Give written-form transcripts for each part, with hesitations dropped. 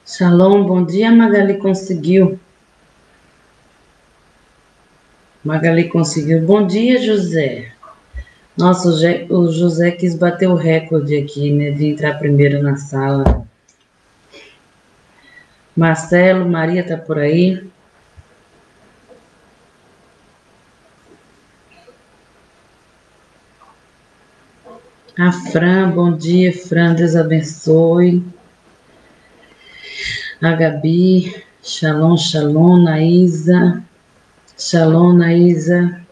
Shalom, bom dia, Magali conseguiu. Magali conseguiu. Bom dia, José. Nossa, o José quis bater o recorde aqui, né, de entrar primeiro na sala. Marcelo, Maria tá por aí. A Fran, bom dia, Fran, Deus abençoe. A Gabi, shalom, shalom, Naísa. Shalom, Naísa.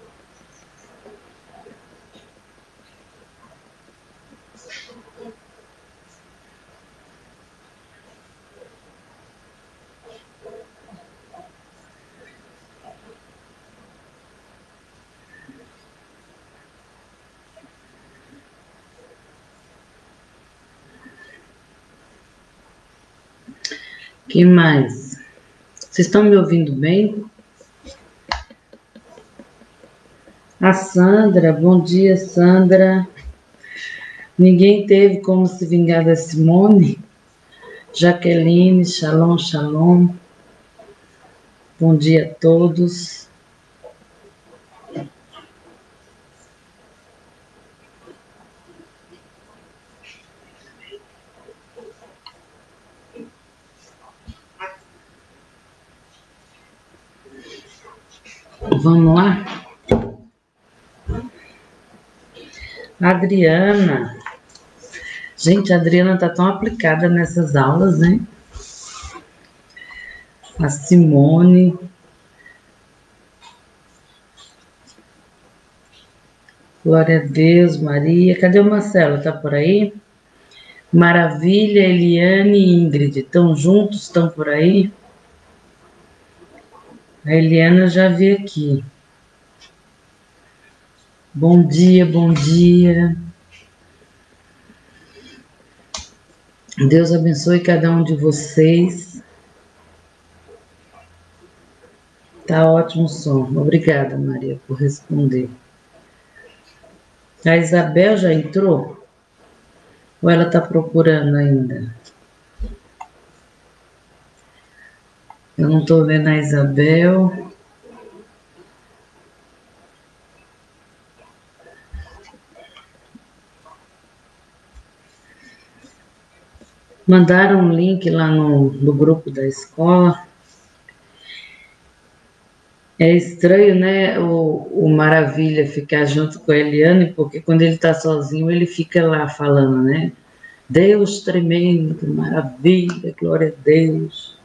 Que mais? Vocês estão me ouvindo bem? A Sandra, bom dia, Sandra. Ninguém teve como se vingar da Simone. Jaqueline, shalom, shalom. Bom dia a todos. Vamos lá? Adriana. Gente, a Adriana tá tão aplicada nessas aulas, né? A Simone. Glória a Deus, Maria. Cadê o Marcelo? Tá por aí? Maravilha, Eliane e Ingrid. Estão juntos? Estão por aí? A Eliana eu já vi aqui. Bom dia, bom dia. Deus abençoe cada um de vocês. Tá ótimo o som. Obrigada, Maria, por responder. A Isabel já entrou? Ou ela tá procurando ainda? Eu não tô vendo a Isabel. Mandaram um link lá no grupo da escola. É estranho, né, o Maravilha ficar junto com a Eliane, porque quando ele tá sozinho, ele fica lá falando, né? Deus tremendo, maravilha, glória a Deus.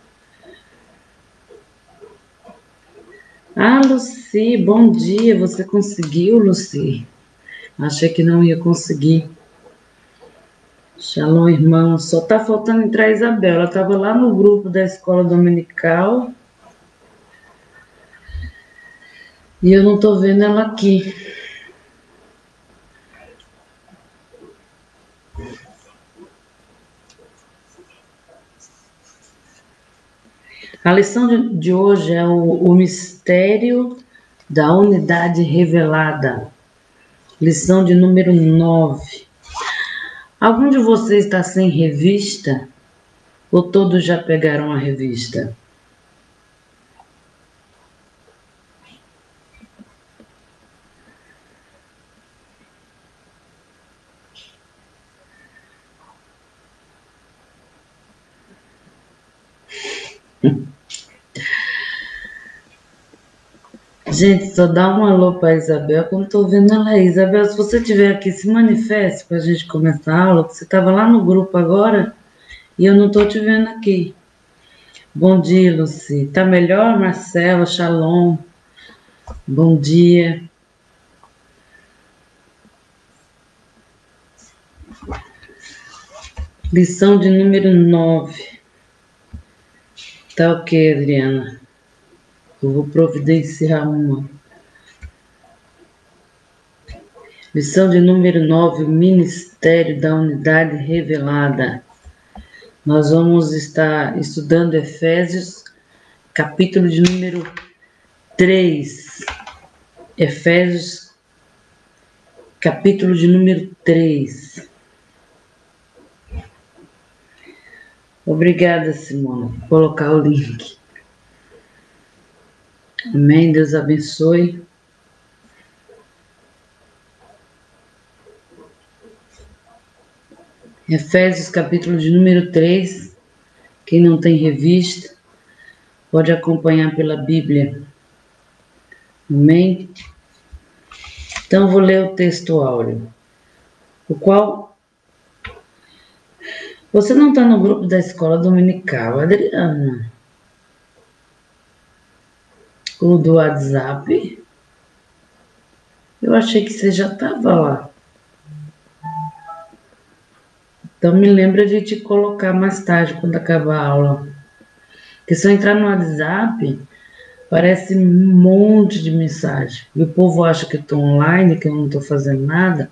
Ah, Luci, bom dia. Você conseguiu, Luci? Achei que não ia conseguir. Shalom, irmão. Só tá faltando entrar a Isabel. Ela estava lá no grupo da escola dominical. E eu não tô vendo ela aqui. A lição de hoje é o mistério da unidade revelada. Lição de número 9. Algum de vocês está sem revista? Ou todos já pegaram a revista? Gente, só dá um alô para a Isabel, que eu não estou vendo ela aí. Isabel, se você estiver aqui, se manifeste para a gente começar a aula, que você estava lá no grupo agora e eu não estou te vendo aqui. Bom dia, Luci. Tá melhor, Marcelo? Shalom. Bom dia. Lição de número 9. Tá ok, Adriana. Eu vou providenciar uma. Lição de número 9, o Ministério da Unidade Revelada. Nós vamos estar estudando Efésios, capítulo de número 3. Efésios, capítulo de número 3. Obrigada, Simone, por colocar o link. Amém, Deus abençoe. Efésios, capítulo de número 3. Quem não tem revista, pode acompanhar pela Bíblia. Amém? Então, eu vou ler o texto áureo, o qual... Você não está no grupo da escola dominical, Adriana? O do WhatsApp? Eu achei que você já estava lá. Então, me lembra de te colocar mais tarde, quando acabar a aula. Porque se eu entrar no WhatsApp, parece um monte de mensagem. E o povo acha que eu estou online, que eu não estou fazendo nada.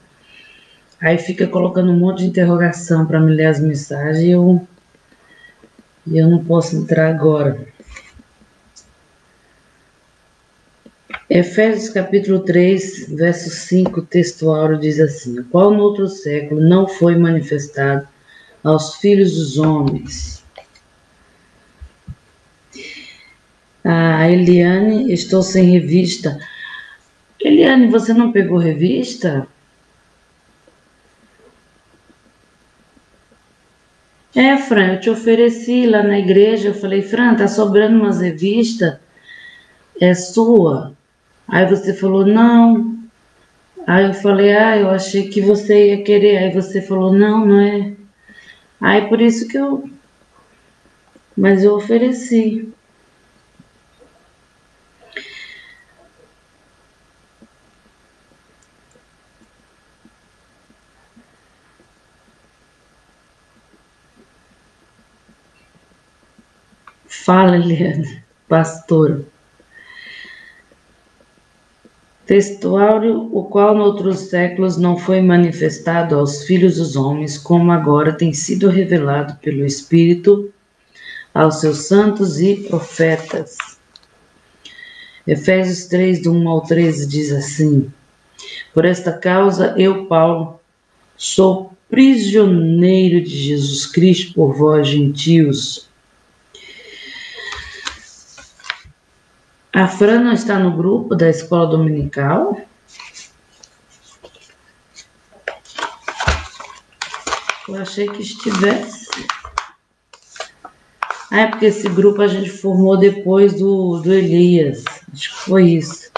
Aí fica colocando um monte de interrogação para me ler as mensagens e eu não posso entrar agora. Efésios capítulo 3, verso 5, texto áureo diz assim: o qual no outro século não foi manifestado aos filhos dos homens. Eliane, estou sem revista. Eliane, você não pegou revista? Fran, eu te ofereci lá na igreja, eu falei, Fran, tá sobrando umas revistas, é sua? Aí você falou, não. Aí eu falei, eu achei que você ia querer. Aí você falou, não, não é. Aí por isso que mas eu ofereci. Fala, Eliane, pastora. Texto áureo, o qual noutros séculos não foi manifestado aos filhos dos homens, como agora tem sido revelado pelo Espírito aos seus santos e profetas. Efésios 3, do 1 ao 13, diz assim: por esta causa, eu, Paulo, sou prisioneiro de Jesus Cristo por vós, gentios. A Fran não está no grupo da escola dominical? Eu achei que estivesse. É porque esse grupo a gente formou depois do Elias. Acho que foi isso.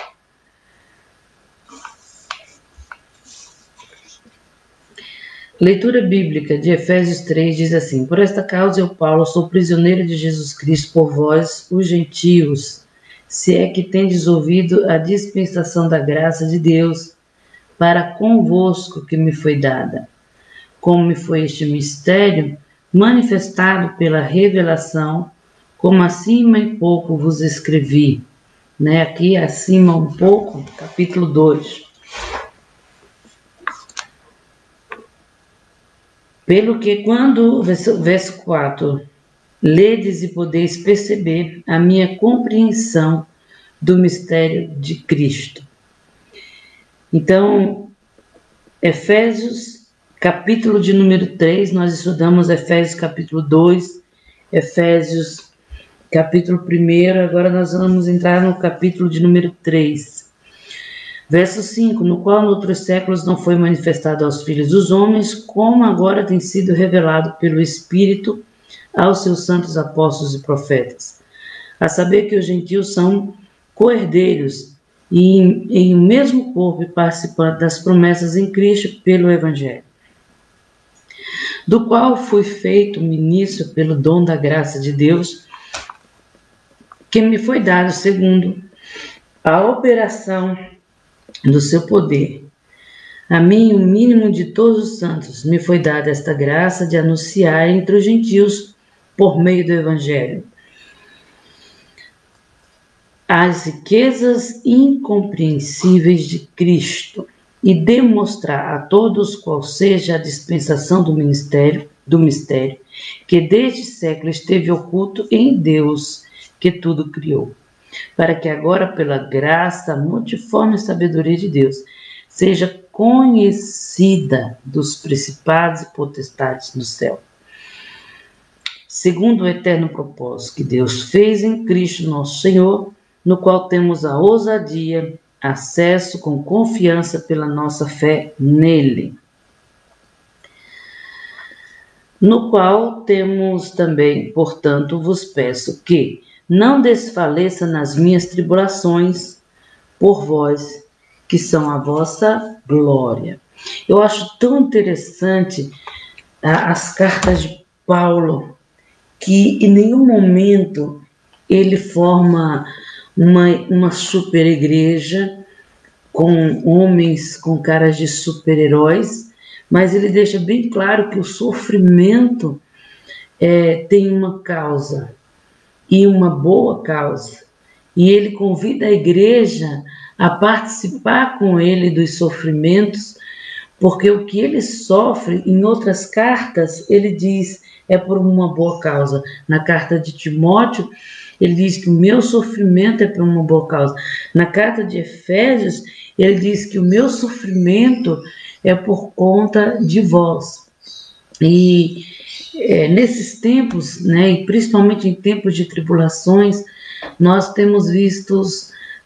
Leitura bíblica de Efésios 3 diz assim: por esta causa eu, Paulo, sou prisioneiro de Jesus Cristo por vós, os gentios, se é que tendes ouvido a dispensação da graça de Deus para convosco que me foi dada, como me foi este mistério manifestado pela revelação, como acima em pouco vos escrevi. Aqui acima um pouco, capítulo 2. Pelo que quando, verso 4, ledes e podeis perceber a minha compreensão do mistério de Cristo. Então, Efésios, capítulo de número 3, nós estudamos Efésios capítulo 2, Efésios capítulo 1, agora nós vamos entrar no capítulo de número 3. Verso 5, no qual noutros séculos não foi manifestado aos filhos dos homens, como agora tem sido revelado pelo Espírito aos seus santos apóstolos e profetas. A saber que os gentios são co-herdeiros e em um mesmo corpo e participantes das promessas em Cristo pelo Evangelho, do qual fui feito ministro pelo dom da graça de Deus, que me foi dado segundo a operação do seu poder. A mim, o mínimo de todos os santos, me foi dada esta graça de anunciar entre os gentios, por meio do Evangelho, as riquezas incompreensíveis de Cristo e demonstrar a todos qual seja a dispensação do mistério, que desde século esteve oculto em Deus, que tudo criou, para que agora, pela graça, multiforme sabedoria de Deus, seja conhecida dos principados e potestades do céu, segundo o eterno propósito que Deus fez em Cristo nosso Senhor, no qual temos a ousadia, acesso com confiança pela nossa fé nele. No qual temos também, portanto, vos peço que não desfaleça nas minhas tribulações por vós, que são a vossa glória. Eu acho tão interessante as cartas de Paulo, que em nenhum momento ele forma uma super igreja com homens com caras de super-heróis, mas ele deixa bem claro que o sofrimento tem uma causa, e uma boa causa. E ele convida a igreja a participar com ele dos sofrimentos, porque o que ele sofre, em outras cartas, ele diz, é por uma boa causa. Na carta de Timóteo, ele diz que o meu sofrimento é por uma boa causa. Na carta de Efésios, ele diz que o meu sofrimento é por conta de vós. E nesses tempos, né, e principalmente em tempos de tribulações, nós temos visto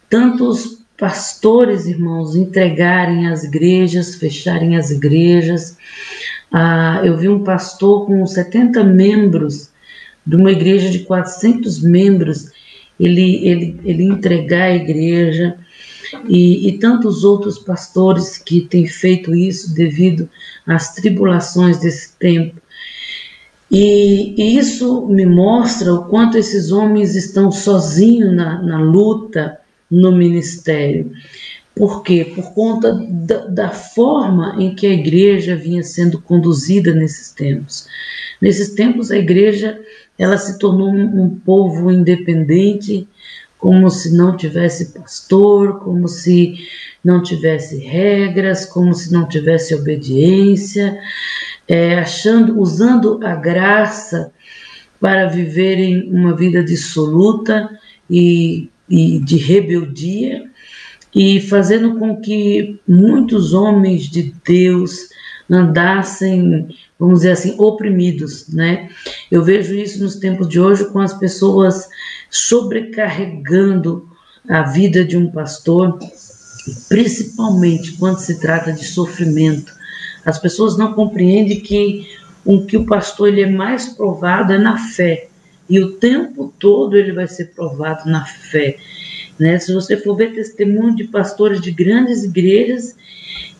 tantos pastores, irmãos, entregarem as igrejas, fecharem as igrejas. Eu vi um pastor com 70 membros, de uma igreja de 400 membros, ele entregar a igreja, e tantos outros pastores que têm feito isso devido às tribulações desse tempo. E isso me mostra o quanto esses homens estão sozinhos na luta no ministério. Por quê? Por conta da forma em que a igreja vinha sendo conduzida nesses tempos. Nesses tempos, a igreja ela se tornou um povo independente, como se não tivesse pastor, como se não tivesse regras, como se não tivesse obediência, usando a graça para viverem uma vida dissoluta e de rebeldia, e fazendo com que muitos homens de Deus andassem, vamos dizer assim, oprimidos, né? Eu vejo isso nos tempos de hoje com as pessoas sobrecarregando a vida de um pastor, principalmente quando se trata de sofrimento. As pessoas não compreendem que o pastor ele é mais provado na fé, e o tempo todo ele vai ser provado na fé, né? Se você for ver testemunho de pastores de grandes igrejas,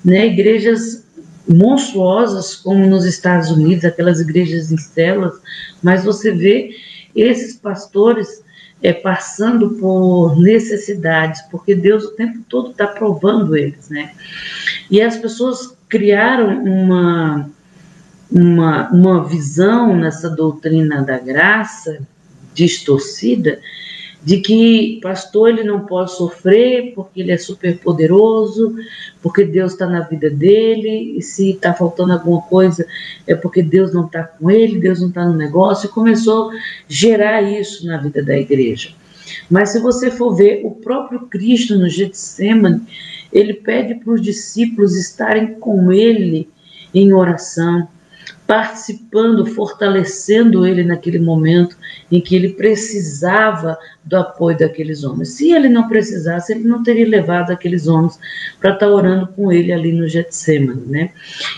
né, igrejas monstruosas como nos Estados Unidos, aquelas igrejas em células, mas você vê esses pastores passando por necessidades, porque Deus o tempo todo está provando eles, né? E as pessoas criaram uma visão nessa doutrina da graça distorcida, de que pastor ele não pode sofrer porque ele é super poderoso, porque Deus está na vida dele, e se está faltando alguma coisa é porque Deus não está com ele, Deus não está no negócio, e começou a gerar isso na vida da igreja. Mas se você for ver, o próprio Cristo no Getsemane, ele pede para os discípulos estarem com ele em oração, participando, fortalecendo ele naquele momento em que ele precisava do apoio daqueles homens. Se ele não precisasse, ele não teria levado aqueles homens para estar orando com ele ali no Getsemane, né?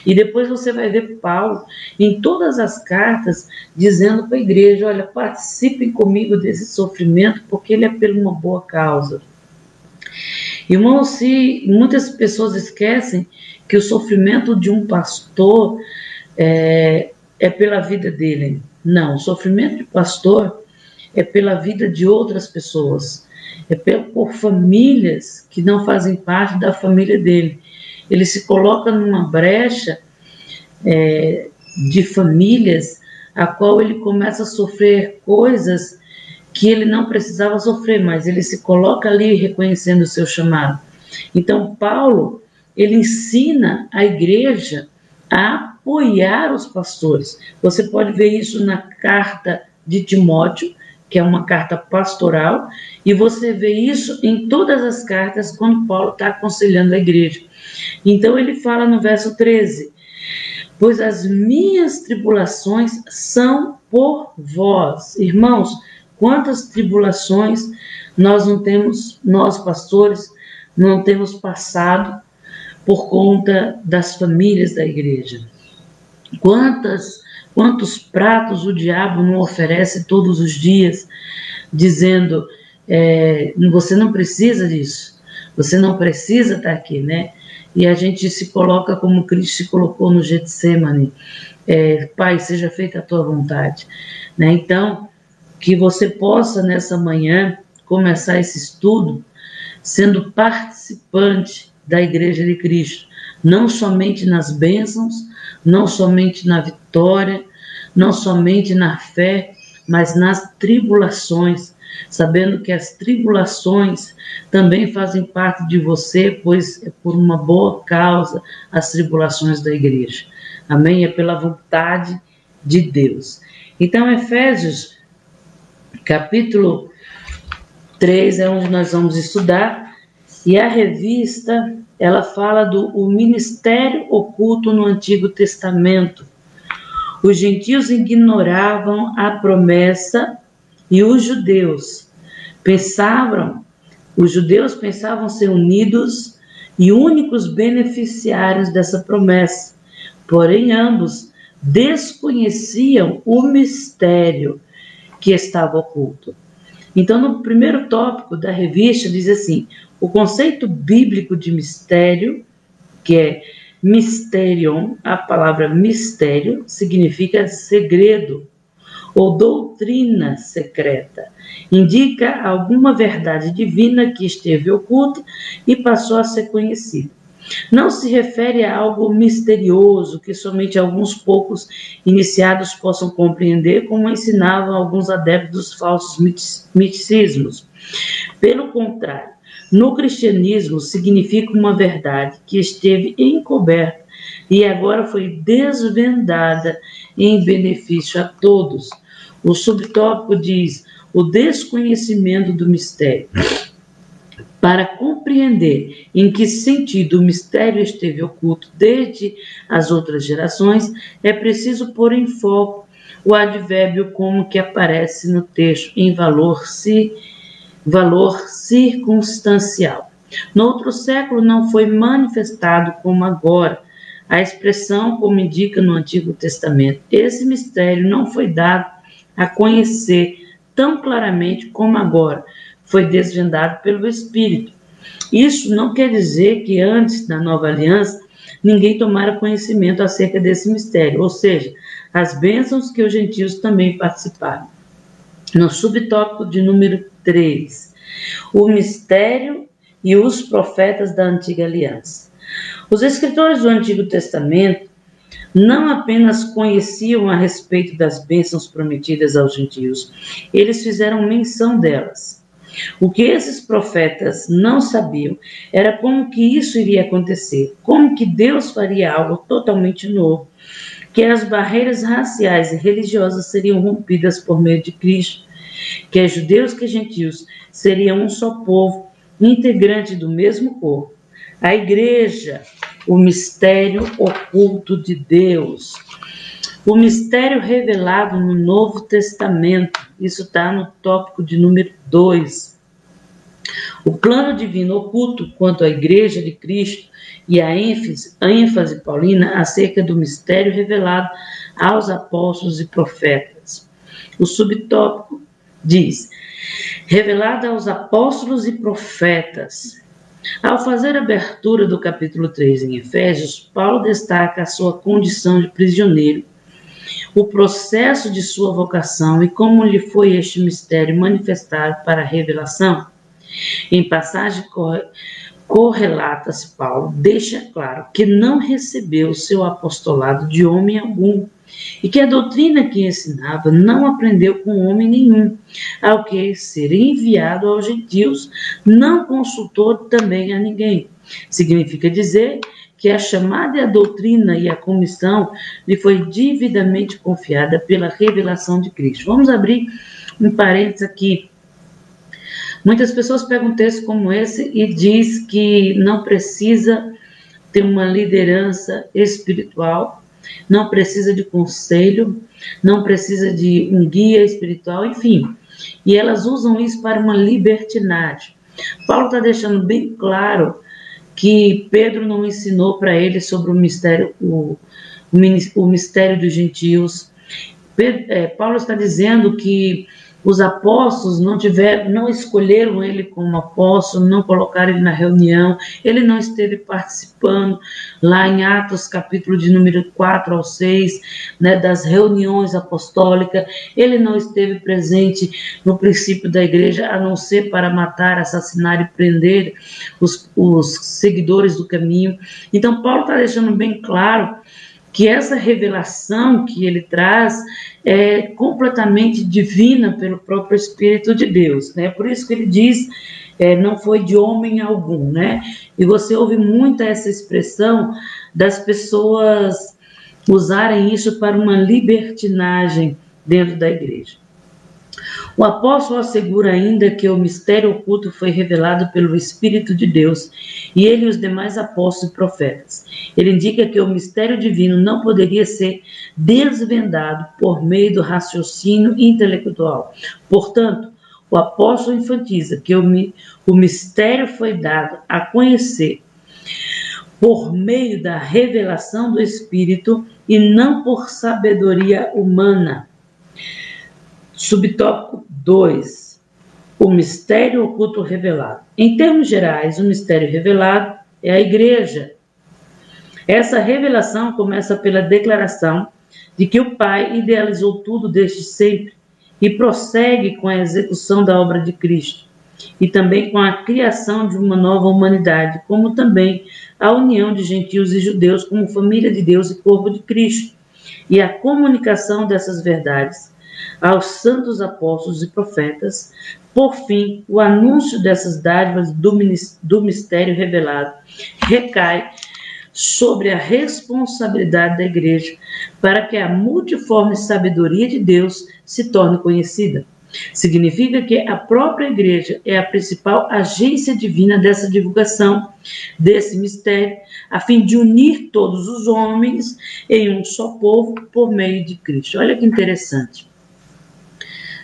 E depois você vai ver Paulo em todas as cartas dizendo para a igreja, olha, participem comigo desse sofrimento porque ele é por uma boa causa. Irmãos, se muitas pessoas esquecem que o sofrimento de um pastor é pela vida dele. Não, o sofrimento de pastor é pela vida de outras pessoas, por famílias que não fazem parte da família dele. Ele se coloca numa brecha de famílias a qual ele começa a sofrer coisas que ele não precisava sofrer, mas ele se coloca ali reconhecendo o seu chamado. Então, Paulo, ele ensina a igreja a apoiar os pastores. Você pode ver isso na carta de Timóteo, que é uma carta pastoral, e você vê isso em todas as cartas quando Paulo está aconselhando a igreja. Então ele fala no verso 13: pois as minhas tribulações são por vós. Irmãos, quantas tribulações nós não temos, nós pastores, não temos passado por conta das famílias da igreja. Quantos pratos o diabo não oferece todos os dias, dizendo, você não precisa disso, você não precisa estar aqui, né? E a gente se coloca como Cristo se colocou no Getsemane, Pai, seja feita a tua vontade, né? Então, que você possa nessa manhã começar esse estudo sendo participante da Igreja de Cristo, não somente nas bênçãos, não somente na vitória, não somente na fé, mas nas tribulações, sabendo que as tribulações também fazem parte de você, pois é por uma boa causa as tribulações da igreja. Amém? É pela vontade de Deus. Então, Efésios, capítulo 3, é onde nós vamos estudar, e a revista, ela fala do ministério oculto no Antigo Testamento. Os gentios ignoravam a promessa e os judeus pensavam ser unidos e únicos beneficiários dessa promessa. Porém, ambos desconheciam o mistério que estava oculto. Então, no primeiro tópico da revista, diz assim: o conceito bíblico de mistério, que é mysterion, a palavra mistério significa segredo ou doutrina secreta. Indica alguma verdade divina que esteve oculta e passou a ser conhecida. Não se refere a algo misterioso que somente alguns poucos iniciados possam compreender, como ensinavam alguns adeptos dos falsos misticismos. Pelo contrário, no cristianismo significa uma verdade que esteve encoberta e agora foi desvendada em benefício a todos. O subtópico diz: o desconhecimento do mistério. Para compreender em que sentido o mistério esteve oculto desde as outras gerações, é preciso pôr em foco o advérbio como que aparece no texto em valor circunstancial. No outro século não foi manifestado como agora, a expressão como indica no Antigo Testamento. Esse mistério não foi dado a conhecer tão claramente como agora, foi desvendado pelo Espírito. Isso não quer dizer que antes da Nova Aliança ninguém tomara conhecimento acerca desse mistério, ou seja, as bênçãos que os gentios também participaram. No subtópico de número 3, o mistério e os profetas da Antiga Aliança. Os escritores do Antigo Testamento não apenas conheciam a respeito das bênçãos prometidas aos gentios, eles fizeram menção delas. O que esses profetas não sabiam era como que isso iria acontecer, como que Deus faria algo totalmente novo, que as barreiras raciais e religiosas seriam rompidas por meio de Cristo, que judeus que gentios seriam um só povo, integrante do mesmo corpo. A igreja, o mistério oculto de Deus. O mistério revelado no Novo Testamento, isso está no tópico de número 2. O plano divino oculto quanto à Igreja de Cristo e a ênfase paulina acerca do mistério revelado aos apóstolos e profetas. O subtópico diz: revelado aos apóstolos e profetas. Ao fazer a abertura do capítulo 3 em Efésios, Paulo destaca a sua condição de prisioneiro, o processo de sua vocação e como lhe foi este mistério manifestado para a revelação. Em passagem correlatas, Paulo deixa claro que não recebeu o seu apostolado de homem algum e que a doutrina que ensinava não aprendeu com homem nenhum, ao que ser enviado aos gentios não consultou também a ninguém. Significa dizer que a chamada e a doutrina e a comissão lhe foi devidamente confiada pela revelação de Cristo. Vamos abrir Um parênteses aqui. Muitas pessoas pegam um texto como esse e diz que não precisa ter uma liderança espiritual, não precisa de conselho, não precisa de um guia espiritual, enfim. E elas usam isso para uma libertinagem. Paulo está deixando bem claro que Pedro não ensinou para ele sobre o mistério, o mistério dos gentios. Paulo está dizendo que os apóstolos não escolheram ele como apóstolo, não colocaram ele na reunião, ele não esteve participando lá em Atos, capítulo de número 4 ao 6, né, das reuniões apostólicas, ele não esteve presente no princípio da igreja, a não ser para matar, assassinar e prender os seguidores do caminho. Então, Paulo está deixando bem claro que essa revelação que ele traz é completamente divina pelo próprio Espírito de Deus, né? Por isso que ele diz, não foi de homem algum, né? E você ouve muito essa expressão das pessoas usarem isso para uma libertinagem dentro da igreja. O apóstolo assegura ainda que o mistério oculto foi revelado pelo Espírito de Deus e ele e os demais apóstolos e profetas. Ele indica que o mistério divino não poderia ser desvendado por meio do raciocínio intelectual. Portanto, o apóstolo enfatiza que o mistério foi dado a conhecer por meio da revelação do Espírito e não por sabedoria humana. Subtópico 2. O mistério oculto revelado. Em termos gerais, o mistério revelado é a igreja. Essa revelação começa pela declaração de que o Pai idealizou tudo desde sempre e prossegue com a execução da obra de Cristo e também com a criação de uma nova humanidade, como também a união de gentios e judeus como família de Deus e corpo de Cristo, e a comunicação dessas verdades aos santos apóstolos e profetas. Por fim, o anúncio dessas dádivas do mistério revelado recai sobre a responsabilidade da igreja para que a multiforme sabedoria de Deus se torne conhecida. Significa que a própria igreja é a principal agência divina dessa divulgação, desse mistério, a fim de unir todos os homens em um só povo por meio de Cristo. Olha que interessante.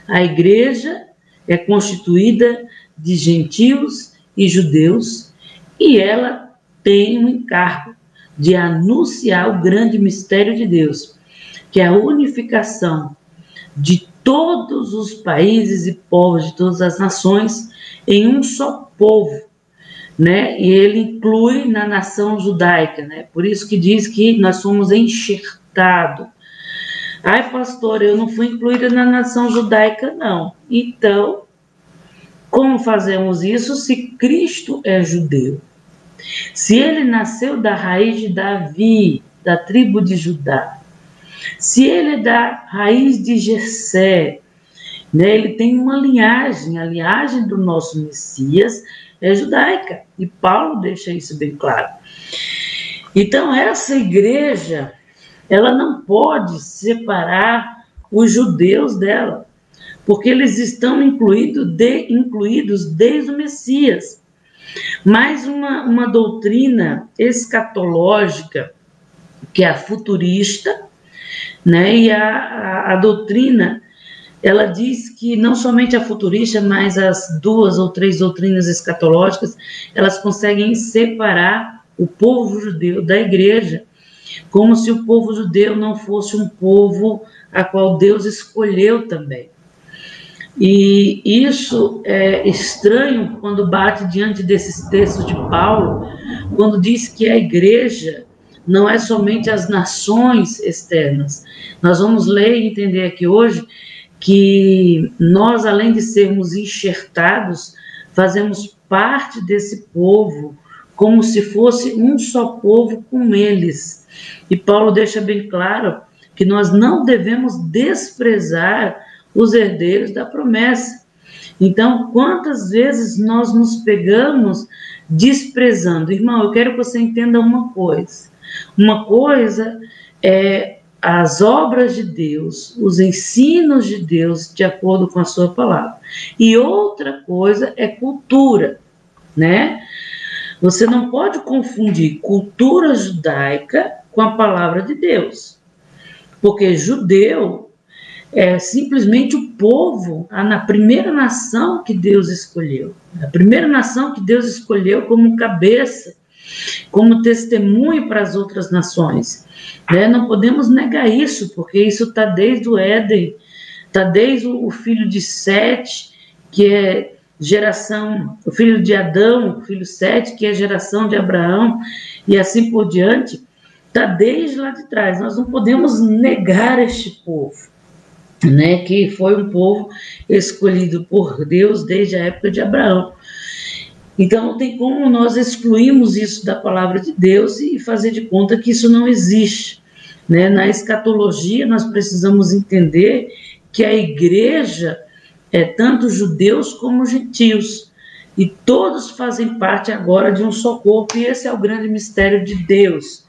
A igreja é constituída de gentios e judeus e ela tem um encargo de anunciar o grande mistério de Deus, que é a unificação de todos os países e povos, de todas as nações, em um só povo, né? E ele inclui na nação judaica, né? Por isso que diz que nós somos enxertados. Ai, pastor, eu não fui incluída na nação judaica, não. Então, como fazemos isso se Cristo é judeu? Se ele nasceu da raiz de Davi, da tribo de Judá, se ele é da raiz de Jessé, né, ele tem uma linhagem, a linhagem do nosso Messias é judaica, e Paulo deixa isso bem claro. Então, essa igreja, ela não pode separar os judeus dela, porque eles estão incluídos desde o Messias. Mais uma doutrina escatológica, que é a futurista, né? E a doutrina, ela diz que não somente a futurista, mas as 2 ou 3 doutrinas escatológicas, elas conseguem separar o povo judeu da igreja, como se o povo judeu não fosse um povo a qual Deus escolheu também. E isso é estranho quando bate diante desses textos de Paulo, quando diz que a igreja não é somente as nações externas. Nós vamos ler e entender aqui hoje que nós, além de sermos enxertados, fazemos parte desse povo, como se fosse um só povo com eles. E Paulo deixa bem claro que nós não devemos desprezar os herdeiros da promessa. Então, quantas vezes nós nos pegamos desprezando? Irmão, eu quero que você entenda uma coisa. Uma coisa é as obras de Deus, os ensinos de Deus de acordo com a sua palavra. E outra coisa é cultura, né? Você não pode confundir cultura judaica com a palavra de Deus, porque judeu é simplesmente o povo, a primeira nação que Deus escolheu, a primeira nação que Deus escolheu como cabeça, como testemunho para as outras nações, né? Não podemos negar isso, porque isso está desde o Éden, está desde o filho de Sete, que é geração, o filho de Adão, o filho Sete, que é geração de Abraão, e assim por diante, está desde lá de trás. Nós não podemos negar este povo, né? Que foi um povo escolhido por Deus desde a época de Abraão. Então, não tem como nós excluirmos isso da palavra de Deus e fazer de conta que isso não existe, né? Na escatologia, nós precisamos entender que a igreja é tanto judeus como gentios, e todos fazem parte agora de um só corpo, e esse é o grande mistério de Deus.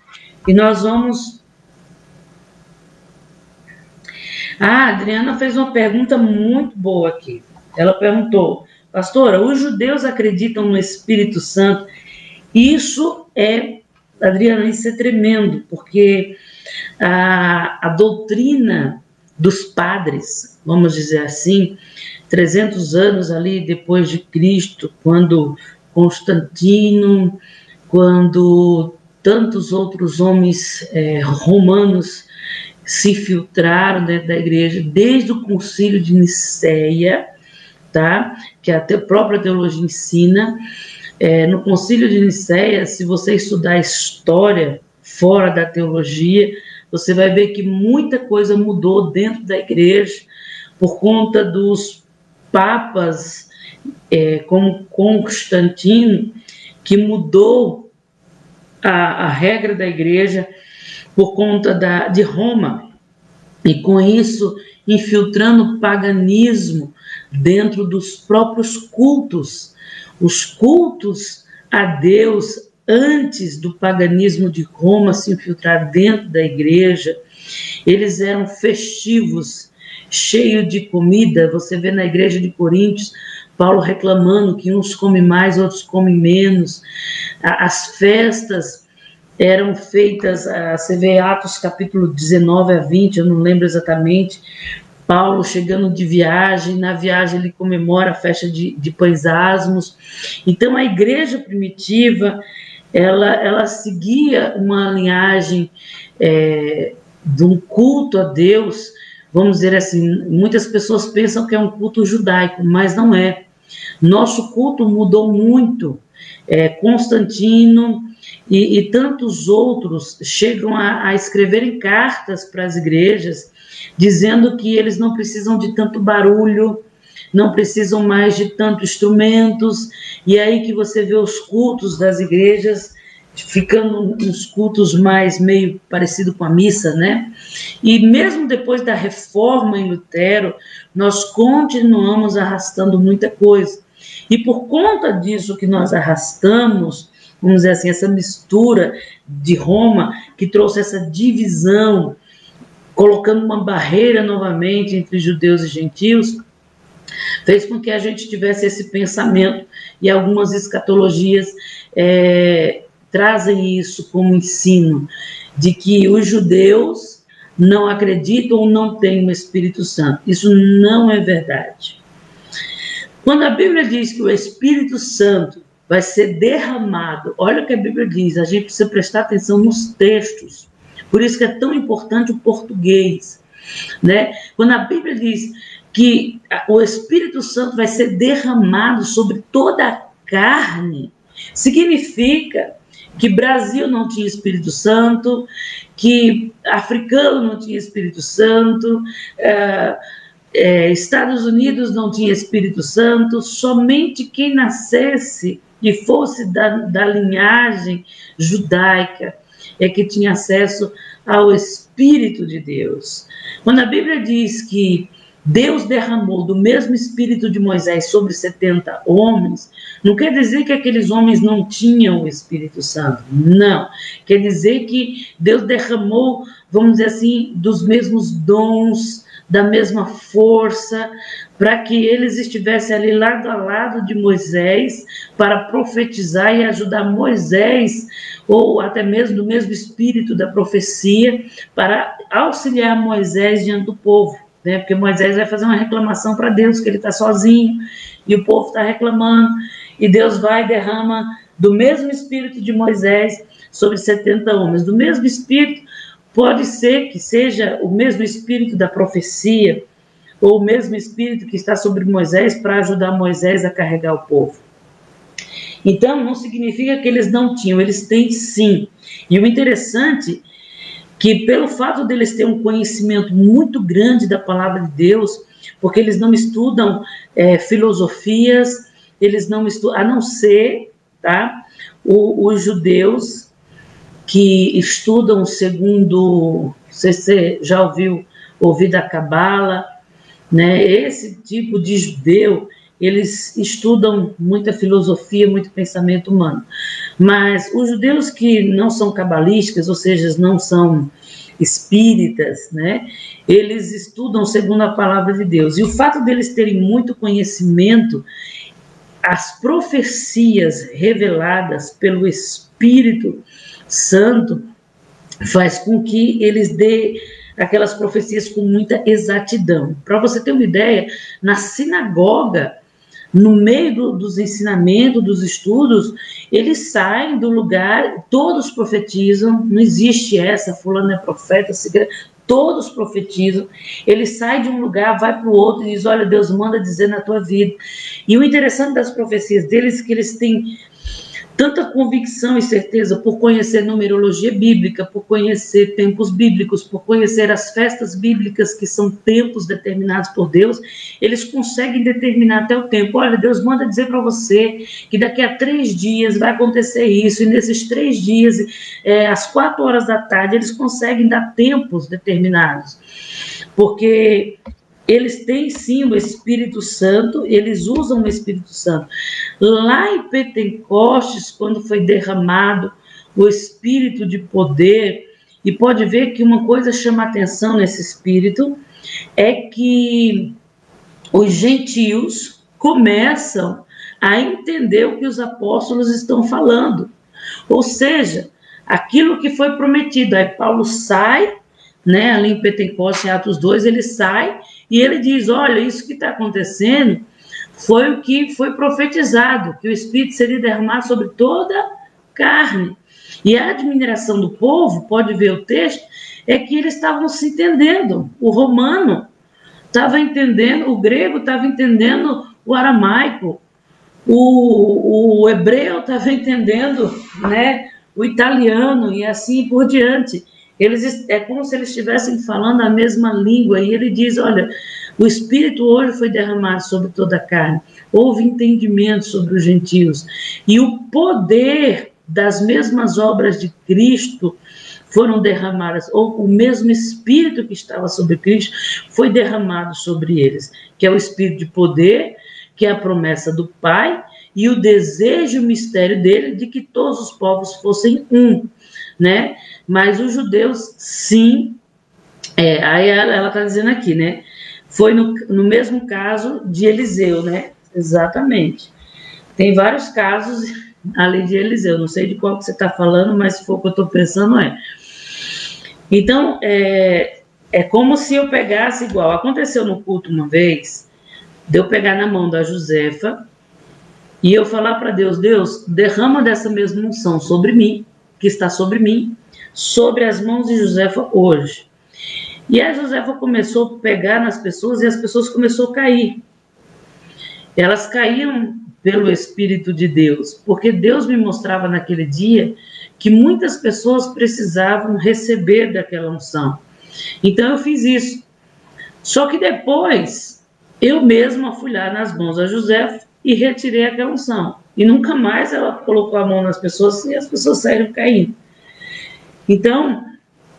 E nós vamos... A Adriana fez uma pergunta muito boa aqui. Ela perguntou: pastora, os judeus acreditam no Espírito Santo? Isso é, Adriana, isso é tremendo, porque a doutrina dos padres, vamos dizer assim, 300 anos ali depois de Cristo, quando Constantino, quando tantos outros homens romanos se infiltraram dentro da igreja, desde o concílio de Nicéia, tá? Que a própria teologia ensina. No concílio de Nicéia, se você estudar a história fora da teologia, você vai ver que muita coisa mudou dentro da igreja por conta dos papas, como Constantino, que mudou a regra da igreja por conta de Roma, e com isso infiltrando o paganismo dentro dos próprios cultos. Os cultos a Deus, antes do paganismo de Roma se infiltrar dentro da igreja, eles eram festivos, cheios de comida. Você vê na igreja de Coríntios, Paulo reclamando que uns comem mais, outros comem menos. As festas eram feitas, você vê Atos capítulo 19 a 20, eu não lembro exatamente, Paulo chegando de viagem, na viagem ele comemora a festa de pães asmos. Então a igreja primitiva, ela seguia uma linhagem de um culto a Deus, vamos dizer assim. Muitas pessoas pensam que é um culto judaico, mas não é. Nosso culto mudou muito. Constantino e tantos outros chegam a escreverem cartas para as igrejas, dizendo que eles não precisam de tanto barulho, não precisam mais de tantos instrumentos, e aí que você vê os cultos das igrejas ficando uns cultos mais meio parecido com a missa, né? E mesmo depois da reforma em Lutero, nós continuamos arrastando muita coisa. E por conta disso que nós arrastamos, vamos dizer assim, essa mistura de Roma, que trouxe essa divisão, colocando uma barreira novamente entre judeus e gentios, fez com que a gente tivesse esse pensamento, e algumas escatologias trazem isso como ensino, de que os judeus não acreditam ou não têm o Espírito Santo. Isso não é verdade. Quando a Bíblia diz que o Espírito Santo vai ser derramado, olha o que a Bíblia diz, a gente precisa prestar atenção nos textos. Por isso que é tão importante o português, né? Quando a Bíblia diz que o Espírito Santo vai ser derramado sobre toda a carne, significa que Brasil não tinha Espírito Santo, que africano não tinha Espírito Santo, Estados Unidos não tinha Espírito Santo. Somente quem nascesse e fosse da linhagem judaica é que tinha acesso ao Espírito de Deus. Quando a Bíblia diz que Deus derramou do mesmo espírito de Moisés sobre 70 homens, não quer dizer que aqueles homens não tinham o Espírito Santo, não. Quer dizer que Deus derramou, vamos dizer assim, dos mesmos dons, da mesma força, para que eles estivessem ali lado a lado de Moisés, para profetizar e ajudar Moisés, ou até mesmo do mesmo espírito da profecia, para auxiliar Moisés diante do povo, né? Porque Moisés vai fazer uma reclamação para Deus, que ele está sozinho, e o povo está reclamando, e Deus vai e derrama do mesmo espírito de Moisés sobre 70 homens, do mesmo espírito. Pode ser que seja o mesmo espírito da profecia, ou o mesmo espírito que está sobre Moisés para ajudar Moisés a carregar o povo. Então, não significa que eles não tinham, eles têm sim. E o interessante é que pelo fato deles terem um conhecimento muito grande da palavra de Deus, porque eles não estudam filosofias, eles não estudam, a não ser, tá, os judeus que estudam segundo, não sei se você já ouviu da Cabala, né? Esse tipo de judeu, eles estudam muita filosofia, muito pensamento humano. Mas os judeus que não são cabalísticos, ou seja, não são espíritas, né? Eles estudam segundo a palavra de Deus. E o fato deles terem muito conhecimento, as profecias reveladas pelo Espírito Santo faz com que eles dê aquelas profecias com muita exatidão. Para você ter uma ideia, na sinagoga, no meio dos ensinamentos, dos estudos, eles saem do lugar, todos profetizam, não existe essa, fulano é profeta, todos profetizam, eles saem de um lugar, vai para o outro e diz, olha, Deus manda dizer na tua vida. E o interessante das profecias deles é que eles têm tanta convicção e certeza por conhecer numerologia bíblica, por conhecer tempos bíblicos, por conhecer as festas bíblicas, que são tempos determinados por Deus, eles conseguem determinar até o tempo. Olha, Deus manda dizer para você que daqui a 3 dias vai acontecer isso, e nesses 3 dias, às 4 horas da tarde, eles conseguem dar tempos determinados, porque eles têm sim o Espírito Santo, eles usam o Espírito Santo. Lá em Pentecostes, quando foi derramado o Espírito de poder, e pode ver que uma coisa chama atenção nesse Espírito, é que os gentios começam a entender o que os apóstolos estão falando. Ou seja, aquilo que foi prometido. Aí Paulo sai, né, ali em Pentecostes, em Atos 2, ele sai e ele diz, olha, isso que está acontecendo foi o que foi profetizado, que o Espírito seria derramado sobre toda carne. E a admiração do povo, pode ver o texto, é que eles estavam se entendendo. O romano estava entendendo, o grego estava entendendo o aramaico, o hebreu estava entendendo, né, o italiano e assim por diante. É como se eles estivessem falando a mesma língua, e ele diz, olha, o Espírito hoje foi derramado sobre toda a carne, houve entendimento sobre os gentios, e o poder das mesmas obras de Cristo foram derramadas, ou o mesmo Espírito que estava sobre Cristo foi derramado sobre eles, que é o Espírito de poder, que é a promessa do Pai, e o desejo e o mistério dele de que todos os povos fossem um, né? Mas os judeus, sim, aí ela está dizendo aqui, né? Foi no mesmo caso de Eliseu, né? Exatamente. Tem vários casos ali de Eliseu, não sei de qual que você está falando, mas se for o que eu estou pensando, Então, é como se eu pegasse igual, aconteceu no culto uma vez, de eu pegar na mão da Josefa e eu falar para Deus, Deus, derrama dessa mesma unção sobre mim, que está sobre mim, sobre as mãos de Josefa hoje. E a Josefa começou a pegar nas pessoas e as pessoas começaram a cair. Elas caíam pelo Espírito de Deus, porque Deus me mostrava naquele dia que muitas pessoas precisavam receber daquela unção. Então eu fiz isso. Só que depois eu mesma fui lá nas mãos da Josefa e retirei aquela unção. E nunca mais ela colocou a mão nas pessoas e as pessoas saíram caindo. Então,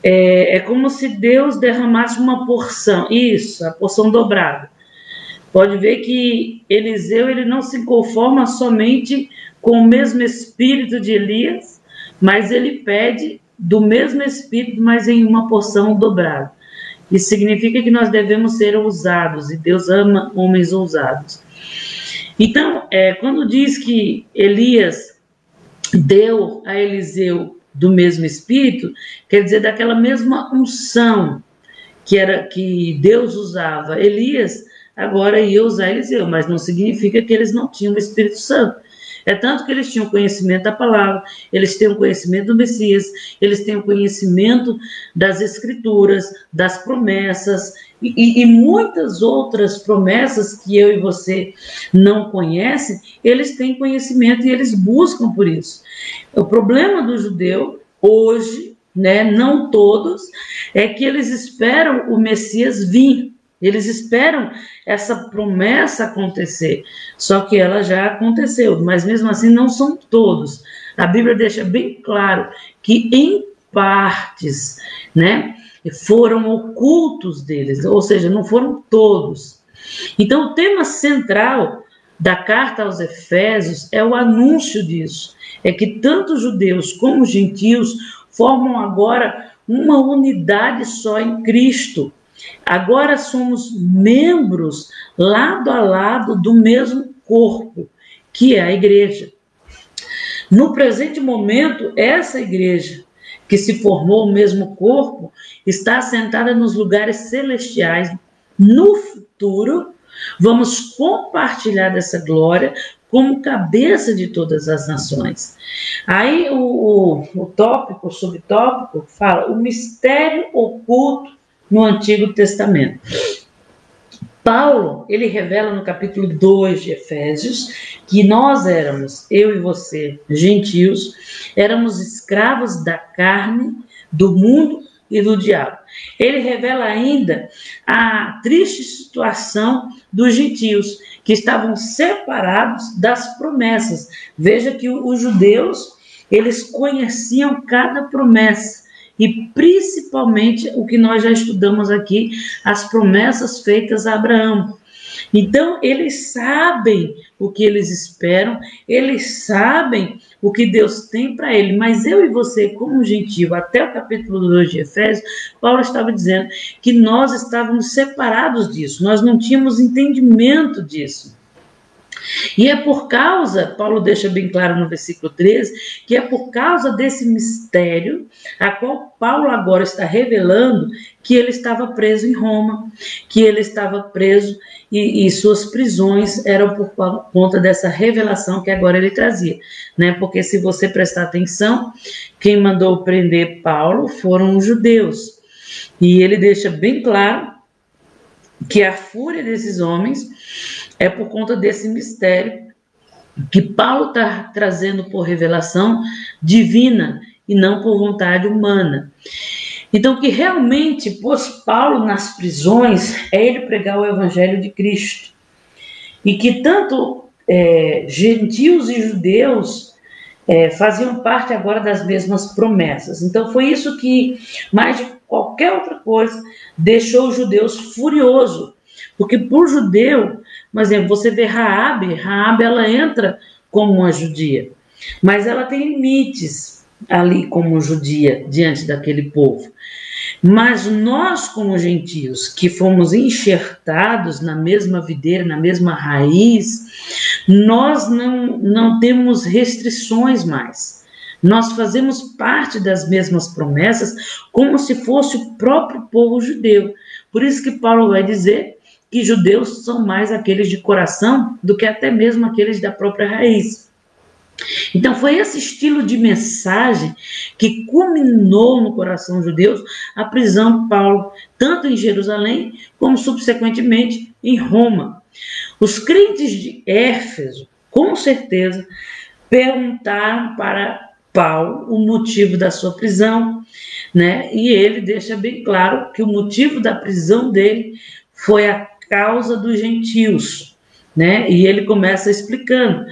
É como se Deus derramasse uma porção, isso, a porção dobrada. Pode ver que Eliseu, ele não se conforma somente com o mesmo espírito de Elias, mas ele pede do mesmo espírito, mas em uma porção dobrada. Isso significa que nós devemos ser ousados, e Deus ama homens ousados. Então, quando diz que Elias deu a Eliseu do mesmo espírito, quer dizer daquela mesma unção que Deus usava Elias, agora ia usar Eliseu, mas não significa que eles não tinham o Espírito Santo. É tanto que eles tinham conhecimento da palavra, eles têm o conhecimento do Messias, eles têm o conhecimento das Escrituras, das promessas e muitas outras promessas que eu e você não conhecem, eles têm conhecimento e eles buscam por isso. O problema do judeu hoje, né, não todos, é que eles esperam o Messias vir. Eles esperam essa promessa acontecer, só que ela já aconteceu, mas mesmo assim não são todos. A Bíblia deixa bem claro que em partes, né, foram ocultos deles, ou seja, não foram todos. Então o tema central da carta aos Efésios é o anúncio disso, é que tanto judeus como gentios formam agora uma unidade só em Cristo. Agora somos membros lado a lado do mesmo corpo, que é a igreja. No presente momento, essa igreja, que se formou o mesmo corpo, está assentada nos lugares celestiais. No futuro, vamos compartilhar dessa glória como cabeça de todas as nações. Aí o tópico, o subtópico, fala o mistério oculto no Antigo Testamento. Paulo, ele revela no capítulo 2 de Efésios que nós éramos, eu e você, gentios, éramos escravos da carne, do mundo e do diabo. Ele revela ainda a triste situação dos gentios, que estavam separados das promessas. Veja que os judeus, eles conheciam cada promessa, e principalmente o que nós já estudamos aqui, as promessas feitas a Abraão. Então, eles sabem o que eles esperam, eles sabem o que Deus tem para ele, mas eu e você, como gentio, até o capítulo 2 de Efésios, Paulo estava dizendo que nós estávamos separados disso, nós não tínhamos entendimento disso. E é por causa, Paulo deixa bem claro no versículo 13, que é por causa desse mistério, a qual Paulo agora está revelando que ele estava preso em Roma, que ele estava preso e suas prisões eram por conta dessa revelação que agora ele trazia, né? Porque se você prestar atenção, quem mandou prender Paulo foram os judeus. E ele deixa bem claro que a fúria desses homens é por conta desse mistério que Paulo está trazendo por revelação divina e não por vontade humana. Então, o que realmente pôs Paulo nas prisões é ele pregar o evangelho de Cristo. E que tanto gentios e judeus faziam parte agora das mesmas promessas. Então, foi isso que, mais de qualquer outra coisa, deixou os judeus furiosos. Porque por judeu, por exemplo, você vê Raabe, ela entra como uma judia, mas ela tem limites ali como judia diante daquele povo. Mas nós, como gentios, que fomos enxertados na mesma videira, na mesma raiz, nós não temos restrições mais. Nós fazemos parte das mesmas promessas como se fosse o próprio povo judeu. Por isso que Paulo vai dizer que judeus são mais aqueles de coração do que até mesmo aqueles da própria raiz. Então foi esse estilo de mensagem que culminou no coração judeu a prisão de Paulo, tanto em Jerusalém como subsequentemente em Roma. Os crentes de Éfeso, com certeza, perguntaram para Paulo o motivo da sua prisão, né? E ele deixa bem claro que o motivo da prisão dele foi a causa dos gentios, né? E ele começa explicando: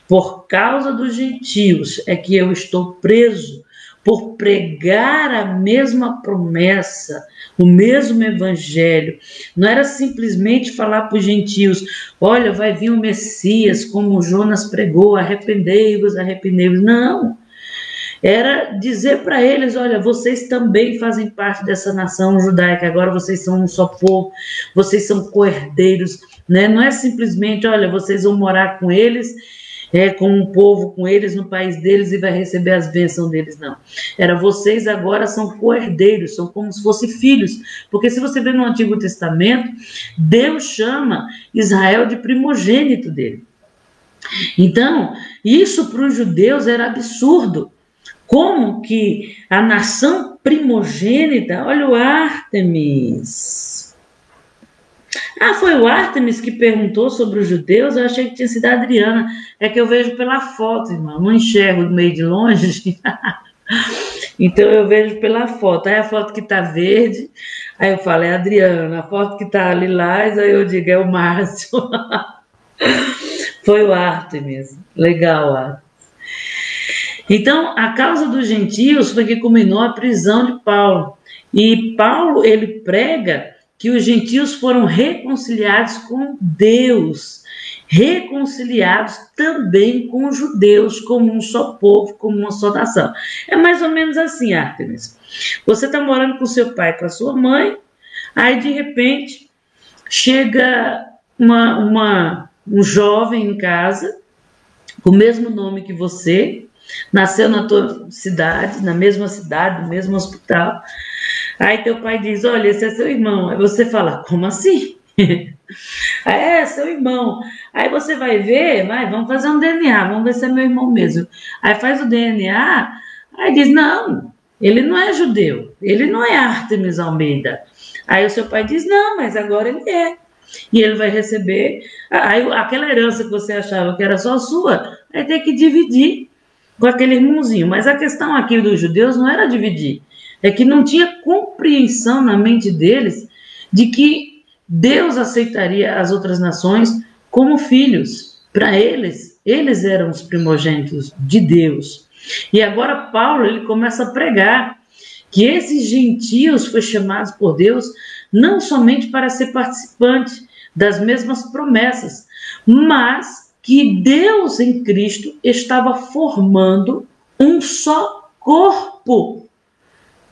por causa dos gentios é que eu estou preso, por pregar a mesma promessa, o mesmo evangelho. Não era simplesmente falar para os gentios, olha, vai vir o Messias, como Jonas pregou, arrependei-vos, arrependei-vos. Não. Era dizer para eles, olha, vocês também fazem parte dessa nação judaica, agora vocês são um só povo, vocês são co-herdeiros, né? Não é simplesmente, olha, vocês vão morar com eles, com um povo, com eles, no país deles e vai receber as bênçãos deles, não. Era vocês agora são co-herdeiros, são como se fossem filhos, porque se você vê no Antigo Testamento, Deus chama Israel de primogênito dele. Então, isso para os judeus era absurdo. Como que a nação primogênita, olha o Ártemis. Ah, foi o Ártemis que perguntou sobre os judeus? Eu achei que tinha sido a Adriana. É que eu vejo pela foto, irmão. Não enxergo meio de longe. Então eu vejo pela foto. Aí a foto que tá verde, aí eu falo, é a Adriana. A foto que tá lilás, aí eu digo, é o Márcio. Foi o Ártemis. Legal, Ártemis. Então, a causa dos gentios foi que culminou a prisão de Paulo. E Paulo, ele prega que os gentios foram reconciliados com Deus, reconciliados também com os judeus, como um só povo, como uma só nação. É mais ou menos assim, Ártemis. Você está morando com seu pai, com a sua mãe, aí de repente chega um jovem em casa, com o mesmo nome que você, nasceu na tua cidade, na mesma cidade, no mesmo hospital. Aí teu pai diz, olha, esse é seu irmão. Aí você fala, como assim? É, seu irmão. Aí você vai ver, vamos fazer um DNA, vamos ver se é meu irmão mesmo. Aí faz o DNA, aí diz, não, ele não é judeu, ele não é Ártemis Almeida. Aí o seu pai diz, não, mas agora ele é. E ele vai receber, aí aquela herança que você achava que era só sua, vai ter que dividir com aquele irmãozinho. Mas a questão aqui dos judeus não era dividir, é que não tinha compreensão na mente deles de que Deus aceitaria as outras nações como filhos. Para eles, eles eram os primogênitos de Deus. E agora Paulo, ele começa a pregar que esses gentios foram chamados por Deus não somente para ser participantes das mesmas promessas, mas que Deus em Cristo estava formando um só corpo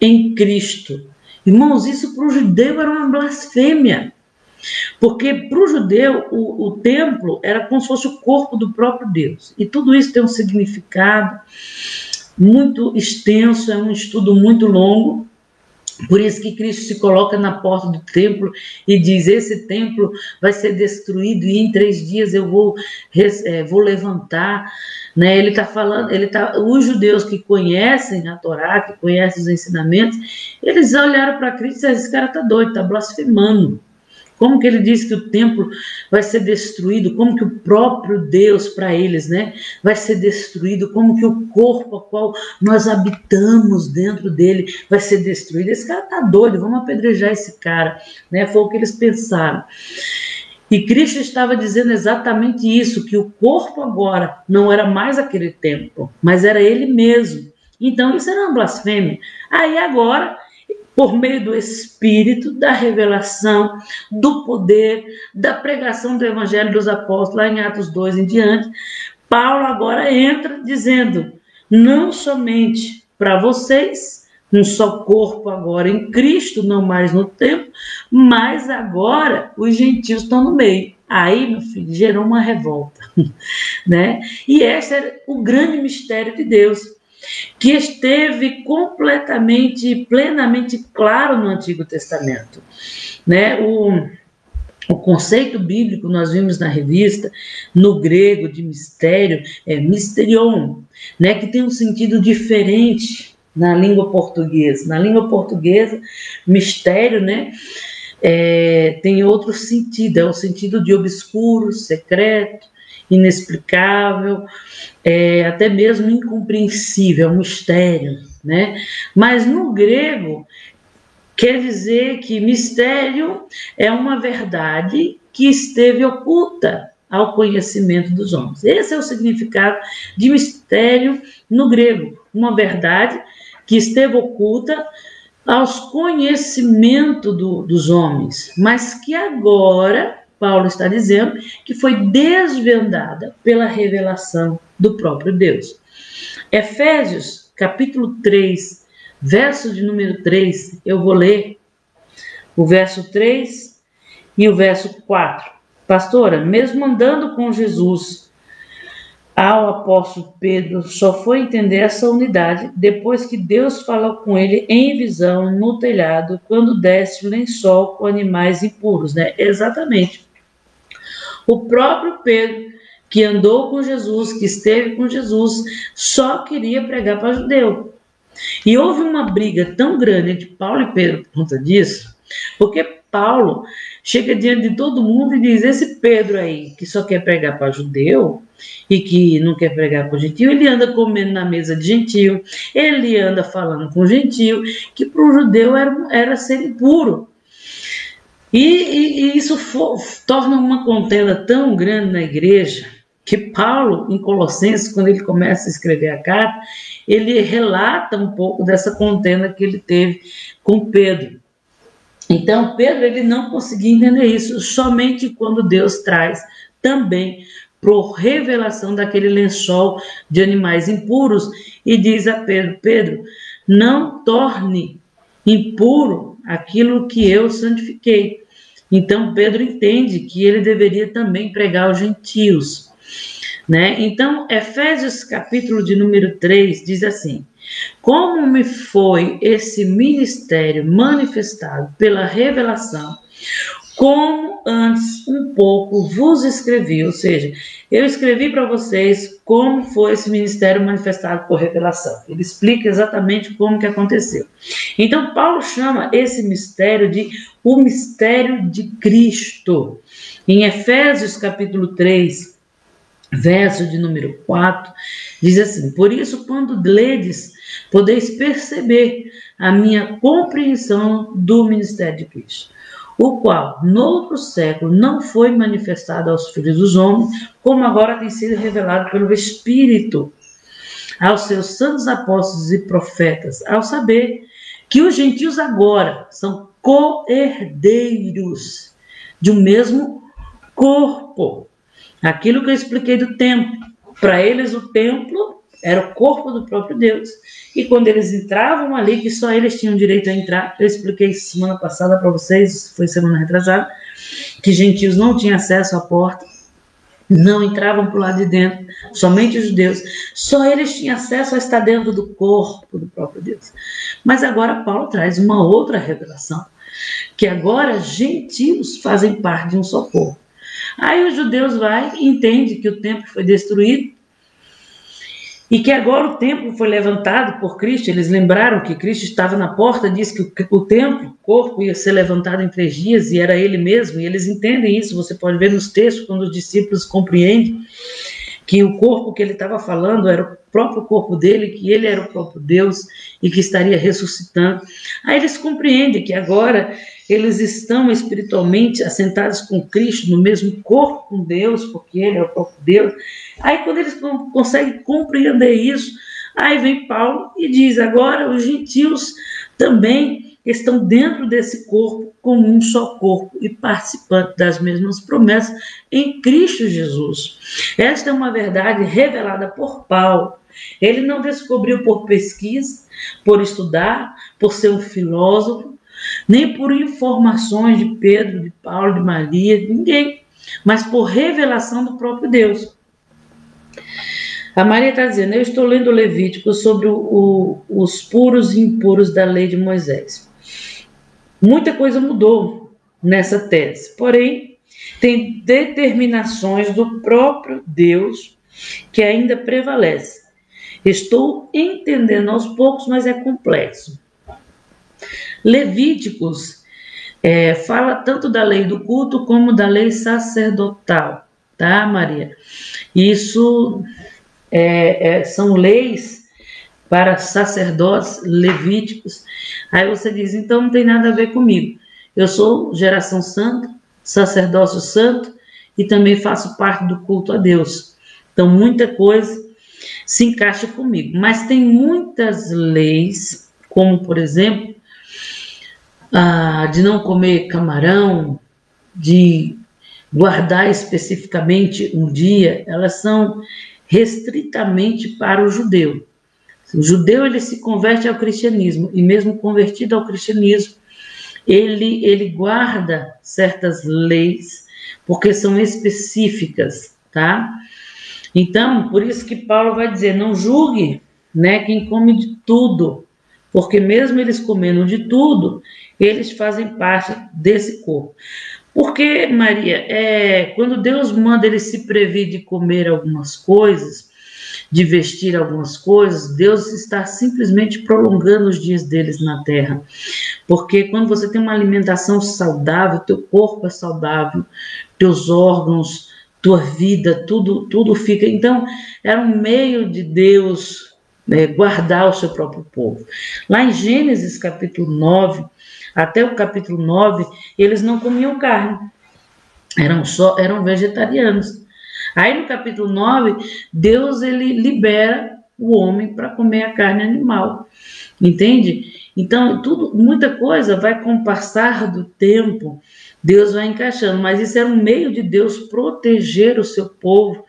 em Cristo. Irmãos, isso para o judeu era uma blasfêmia, porque para o judeu o templo era como se fosse o corpo do próprio Deus, e tudo isso tem um significado muito extenso, é um estudo muito longo. Por isso que Cristo se coloca na porta do templo e diz, esse templo vai ser destruído e em 3 dias eu vou levantar. Né? Ele está falando, os judeus que conhecem a Torá, que conhecem os ensinamentos, eles olharam para Cristo e disseram, esse cara está doido, está blasfemando. Como que ele diz que o templo vai ser destruído? Como que o próprio Deus, para eles, né, vai ser destruído? Como que o corpo ao qual nós habitamos dentro dele vai ser destruído? Esse cara está doido, vamos apedrejar esse cara. Né? Foi o que eles pensaram. E Cristo estava dizendo exatamente isso, que o corpo agora não era mais aquele templo, mas era ele mesmo. Então isso era uma blasfêmia. Aí agora, por meio do Espírito, da revelação, do poder, da pregação do Evangelho dos Apóstolos, lá em Atos 2 em diante, Paulo agora entra dizendo, não somente para vocês, um só corpo agora em Cristo, não mais no templo, mas agora os gentios estão no meio. Aí, meu filho, gerou uma revolta. Né? E esse era o grande mistério de Deus, que esteve completamente, plenamente claro no Antigo Testamento. Né? O conceito bíblico, nós vimos na revista, no grego de mistério, é mysterion, né? Que tem um sentido diferente na língua portuguesa. Na língua portuguesa, mistério, né? Tem outro sentido, é o sentido de obscuro, secreto, inexplicável, até mesmo incompreensível, um mistério, né? Mas no grego quer dizer que mistério é uma verdade que esteve oculta ao conhecimento dos homens. Esse é o significado de mistério no grego, uma verdade que esteve oculta aos conhecimentos dos homens, mas que agora, Paulo está dizendo, que foi desvendada pela revelação do próprio Deus. Efésios, capítulo 3, verso de número 3, eu vou ler o verso 3 e o verso 4. Pastora, mesmo andando com Jesus, ao apóstolo Pedro só foi entender essa unidade depois que Deus falou com ele em visão no telhado, quando desce o lençol com animais impuros, né? Exatamente. O próprio Pedro, que andou com Jesus, que esteve com Jesus, só queria pregar para judeu. E houve uma briga tão grande entre Paulo e Pedro por conta disso, porque Paulo chega diante de todo mundo e diz: esse Pedro aí, que só quer pregar para judeu e que não quer pregar para gentil, ele anda comendo na mesa de gentil, ele anda falando com gentil, que para o judeu era ser impuro. E isso torna uma contenda tão grande na igreja, que Paulo, em Colossenses, quando ele começa a escrever a carta, ele relata um pouco dessa contenda que ele teve com Pedro. Então, Pedro, ele não conseguia entender isso, somente quando Deus traz também por revelação daquele lençol de animais impuros e diz a Pedro: Pedro, não torne impuro aquilo que eu santifiquei. Então, Pedro entende que ele deveria também pregar aos gentios, né? Então, Efésios capítulo de número 3 diz assim: como me foi esse ministério manifestado pela revelação, como antes um pouco vos escrevi, ou seja, eu escrevi para vocês como foi esse ministério manifestado por revelação. Ele explica exatamente como que aconteceu. Então, Paulo chama esse mistério de o mistério de Cristo. Em Efésios capítulo 3, verso de número 4, diz assim: por isso, quando ledes, podeis perceber a minha compreensão do ministério de Cristo, o qual, noutro século, não foi manifestado aos filhos dos homens, como agora tem sido revelado pelo Espírito aos seus santos apóstolos e profetas, ao saber que os gentios agora são co-herdeiros de um mesmo corpo. Aquilo que eu expliquei do templo, para eles o templo era o corpo do próprio Deus. E quando eles entravam ali, que só eles tinham direito a entrar, eu expliquei semana passada para vocês, foi semana retrasada, que gentios não tinham acesso à porta, não entravam para o lado de dentro, somente os judeus, só eles tinham acesso a estar dentro do corpo do próprio Deus. Mas agora Paulo traz uma outra revelação, que agora gentios fazem parte de um só corpo. Aí os judeus vai e entende que o templo foi destruído e que agora o templo foi levantado por Cristo. Eles lembraram que Cristo estava na porta, disse que o templo, o corpo, ia ser levantado em 3 dias e era ele mesmo, e eles entendem isso. Você pode ver nos textos, quando os discípulos compreendem que o corpo que ele estava falando era o próprio corpo dele, que ele era o próprio Deus e que estaria ressuscitando. Aí eles compreendem que agora eles estão espiritualmente assentados com Cristo, no mesmo corpo com Deus, porque ele é o próprio Deus. Aí quando eles conseguem compreender isso, aí vem Paulo e diz: agora os gentios também estão dentro desse corpo, como um só corpo e participantes das mesmas promessas em Cristo Jesus. Esta é uma verdade revelada por Paulo. Ele não descobriu por pesquisa, por estudar, por ser um filósofo, nem por informações de Pedro, de Paulo, de Maria, de ninguém, mas por revelação do próprio Deus. A Maria está dizendo: eu estou lendo o Levítico sobre os puros e impuros da lei de Moisés. Muita coisa mudou nessa tese, porém, tem determinações do próprio Deus que ainda prevalecem. Estou entendendo aos poucos, mas é complexo. Levíticos fala tanto da lei do culto como da lei sacerdotal, tá, Maria? Isso são leis para sacerdotes levíticos. Aí você diz: então não tem nada a ver comigo. Eu sou geração santa, sacerdócio santo e também faço parte do culto a Deus. Então muita coisa se encaixa comigo. Mas tem muitas leis, como por exemplo, de não comer camarão, de guardar especificamente um dia, elas são restritamente para o judeu. O judeu, ele se converte ao cristianismo, e mesmo convertido ao cristianismo, ele guarda certas leis, porque são específicas, tá? Então, por isso que Paulo vai dizer, não julgue, né, quem come de tudo, porque mesmo eles comendo de tudo, eles fazem parte desse corpo. Porque, Maria, quando Deus manda ele se prever de comer algumas coisas, de vestir algumas coisas, Deus está simplesmente prolongando os dias deles na terra. Porque quando você tem uma alimentação saudável, teu corpo é saudável, teus órgãos, tua vida, tudo fica. Então, era um meio de Deus guardar o seu próprio povo. Lá em Gênesis capítulo 9, até o capítulo 9, eles não comiam carne, eram vegetarianos. Aí no capítulo 9, Deus ele libera o homem para comer a carne animal, entende? Então, muita coisa vai com o passar do tempo, Deus vai encaixando, mas isso era um meio de Deus proteger o seu povo,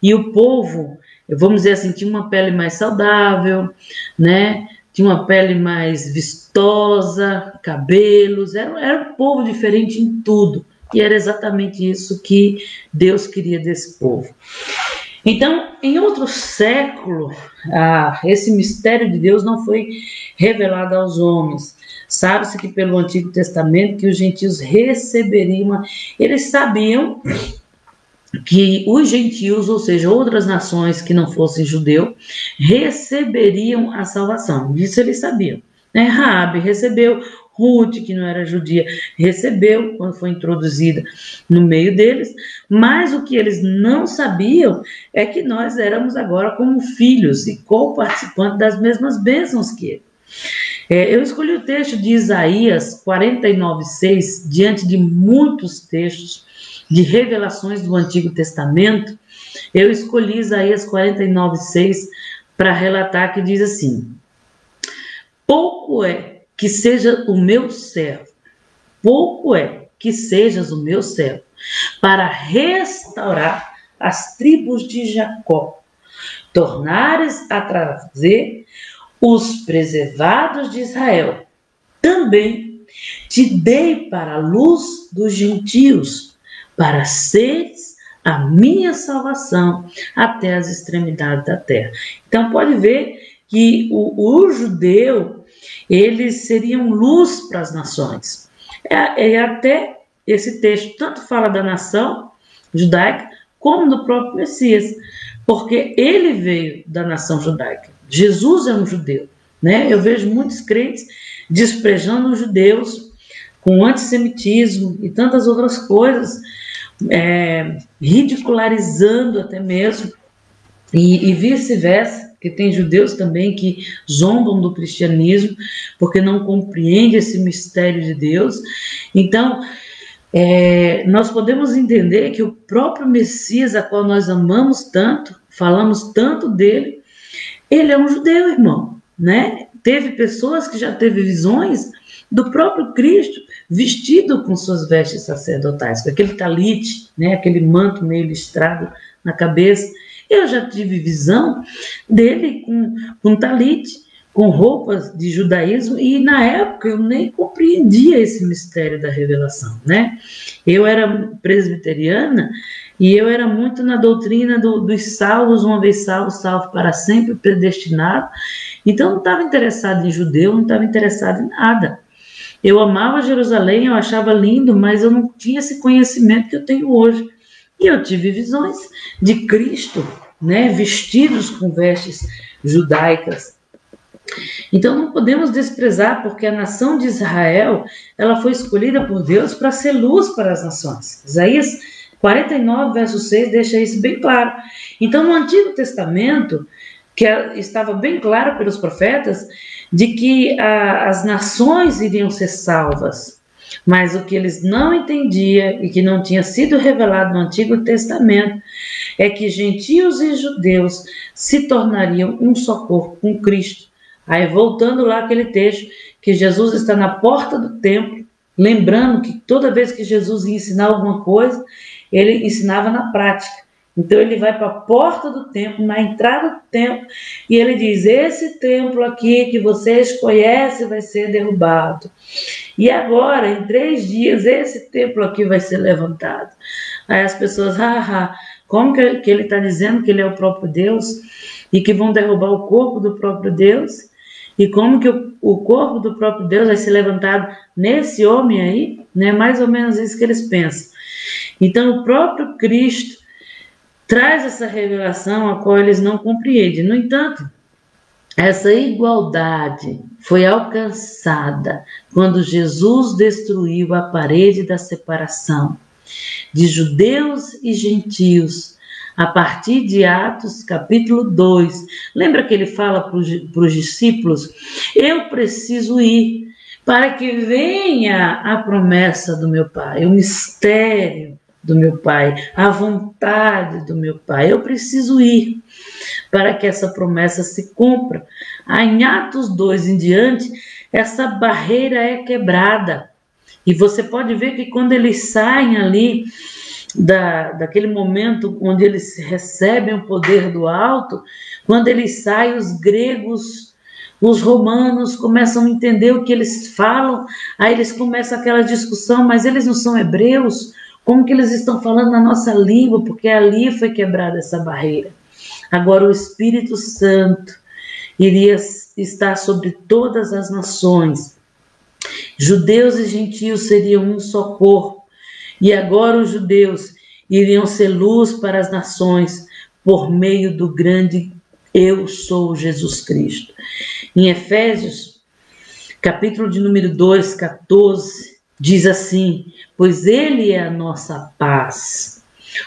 e o povo, vamos dizer assim, tinha uma pele mais saudável, né? Tinha uma pele mais vistosa, cabelos, era um povo diferente em tudo. E era exatamente isso que Deus queria desse povo. Então, em outro século, esse mistério de Deus não foi revelado aos homens. Sabe-se que pelo Antigo Testamento que os gentios receberiam, eles sabiam que os gentios, ou seja, outras nações que não fossem judeu, receberiam a salvação. Disso eles sabiam. Raabe recebeu, Ruth, que não era judia, recebeu quando foi introduzida no meio deles, mas o que eles não sabiam é que nós éramos agora como filhos e co-participantes das mesmas bênçãos que ele. Eu escolhi o texto de Isaías 49:6, diante de muitos textos de revelações do Antigo Testamento. Eu escolhi Isaías 49:6 para relatar, que diz assim: pouco é que seja o meu servo, pouco é que sejas o meu servo, para restaurar as tribos de Jacó, tornares a trazer os preservados de Israel. Também te dei para a luz dos gentios, para seres a minha salvação até as extremidades da terra. Então pode ver que o judeu, eles seriam luz para as nações. Até esse texto tanto fala da nação judaica como do próprio Messias, porque ele veio da nação judaica. Jesus é um judeu, né? Eu vejo muitos crentes desprezando os judeus com antissemitismo e tantas outras coisas, ridicularizando até mesmo, e vice-versa, que tem judeus também que zombam do cristianismo porque não compreendem esse mistério de Deus. Então, nós podemos entender que o próprio Messias, a qual nós amamos tanto, falamos tanto dele, ele é um judeu, irmão, né? Teve pessoas que já teve visões do próprio Cristo vestido com suas vestes sacerdotais, com aquele talite, né? Aquele manto meio listrado na cabeça. Eu já tive visão dele com talite, com roupas de judaísmo, e na época eu nem compreendia esse mistério da revelação, né? Eu era presbiteriana e eu era muito na doutrina dos salvos, uma vez salvo, salvo para sempre, predestinado. Então eu não estava interessado em judeu, não estava interessado em nada. Eu amava Jerusalém, eu achava lindo, mas eu não tinha esse conhecimento que eu tenho hoje. E eu tive visões de Cristo, né, vestidos com vestes judaicas. Então não podemos desprezar, porque a nação de Israel, ela foi escolhida por Deus para ser luz para as nações. Isaías 49, verso 6, deixa isso bem claro. Então no Antigo Testamento, que estava bem claro pelos profetas, de que as nações iriam ser salvas. Mas o que eles não entendiam e que não tinha sido revelado no Antigo Testamento é que gentios e judeus se tornariam um só corpo com Cristo. Aí, voltando lá aquele texto, que Jesus está na porta do templo, lembrando que toda vez que Jesus ia ensinar alguma coisa, ele ensinava na prática. Então ele vai para a porta do templo, na entrada do templo, e ele diz: esse templo aqui que vocês conhecem vai ser derrubado. E agora, em 3 dias, esse templo aqui vai ser levantado. Aí as pessoas, como que ele está dizendo que ele é o próprio Deus e que vão derrubar o corpo do próprio Deus? E como que o corpo do próprio Deus vai ser levantado nesse homem aí? Né? Mais ou menos isso que eles pensam. Então o próprio Cristo traz essa revelação a qual eles não compreendem. No entanto, essa igualdade foi alcançada quando Jesus destruiu a parede da separação de judeus e gentios, a partir de Atos capítulo 2. Lembra que ele fala para os discípulos: eu preciso ir para que venha a promessa do meu Pai, o mistério do meu Pai, a vontade do meu Pai. Eu preciso ir para que essa promessa se cumpra. Em Atos 2 em diante, essa barreira é quebrada. E você pode ver que quando eles saem ali daquele momento onde eles recebem o poder do alto, quando eles saem, os gregos, os romanos começam a entender o que eles falam, aí eles começam aquela discussão: mas eles não são hebreus? Como que eles estão falando na nossa língua? Porque ali foi quebrada essa barreira. Agora o Espírito Santo iria estar sobre todas as nações. Judeus e gentios seriam um só corpo. E agora os judeus iriam ser luz para as nações por meio do grande eu sou Jesus Cristo. Em Efésios, capítulo de número 2, 14, diz assim: pois ele é a nossa paz,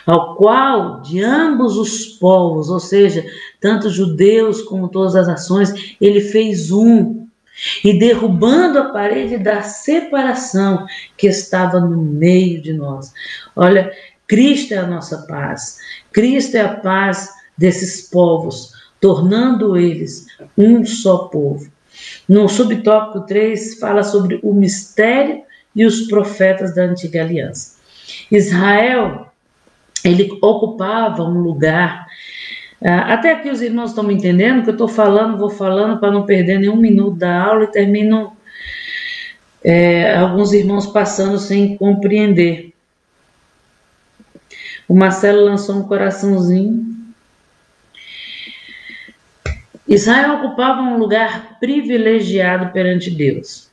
ao qual de ambos os povos, ou seja, tanto judeus como todas as nações, ele fez um, e derrubando a parede da separação que estava no meio de nós. Olha, Cristo é a nossa paz. Cristo é a paz desses povos, tornando eles um só povo. No subtópico 3, fala sobre o mistério e os profetas da antiga aliança. Israel, ele ocupava um lugar. Até aqui os irmãos estão me entendendo que eu estou falando, vou falando para não perder nenhum minuto da aula e termino alguns irmãos passando sem compreender. O Marcelo lançou um coraçãozinho. Israel ocupava um lugar privilegiado perante Deus.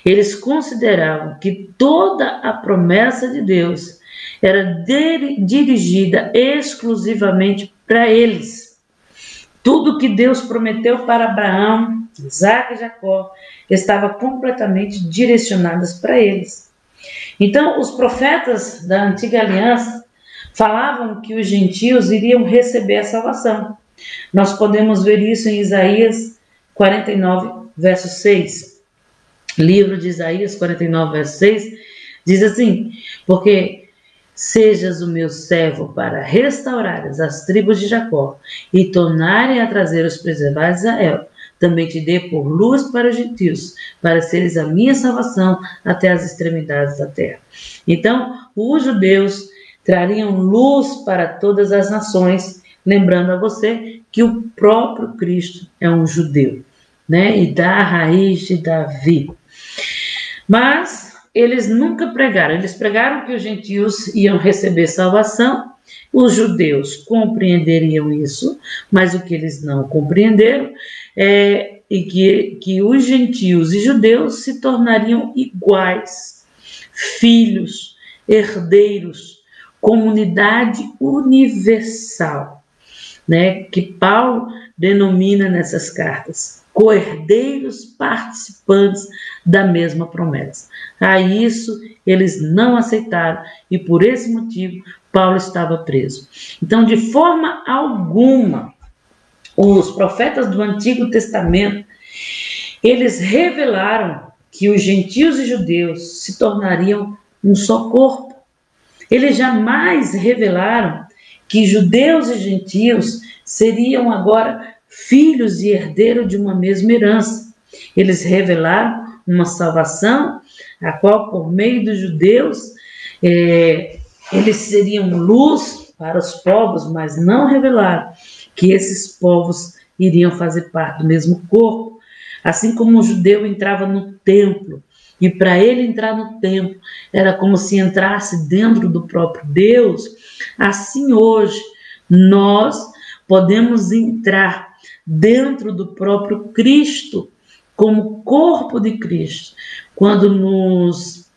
Eles consideravam que toda a promessa de Deus era dirigida exclusivamente para eles. Tudo que Deus prometeu para Abraão, Isaac e Jacó estava completamente direcionadas para eles. Então, os profetas da antiga aliança falavam que os gentios iriam receber a salvação. Nós podemos ver isso em Isaías 49, verso 6. Livro de Isaías 49, verso 6, diz assim: porque sejas o meu servo para restaurares as tribos de Jacó e tornarem a trazer os preservados de Israel. Também te dê por luz para os gentios, para seres a minha salvação até as extremidades da terra. Então, os judeus trariam luz para todas as nações, lembrando a você que o próprio Cristo é um judeu, né? E da raiz de Davi. Mas eles nunca pregaram. Eles pregaram que os gentios iam receber salvação, os judeus compreenderiam isso, mas o que eles não compreenderam é que os gentios e judeus se tornariam iguais, filhos, herdeiros, comunidade universal, né? Que Paulo denomina nessas cartas co-herdeiros participantes da mesma promessa. A isso eles não aceitaram e por esse motivo Paulo estava preso. Então, de forma alguma, os profetas do Antigo Testamento, eles revelaram que os gentios e judeus se tornariam um só corpo. Eles jamais revelaram que judeus e gentios seriam agora filhos e herdeiros de uma mesma herança. Eles revelaram uma salvação, a qual, por meio dos judeus, eles seriam luz para os povos, mas não revelaram que esses povos iriam fazer parte do mesmo corpo. Assim como o judeu entrava no templo, e para ele entrar no templo era como se entrasse dentro do próprio Deus, assim hoje nós podemos entrar dentro do próprio Cristo, como corpo de Cristo, quando nos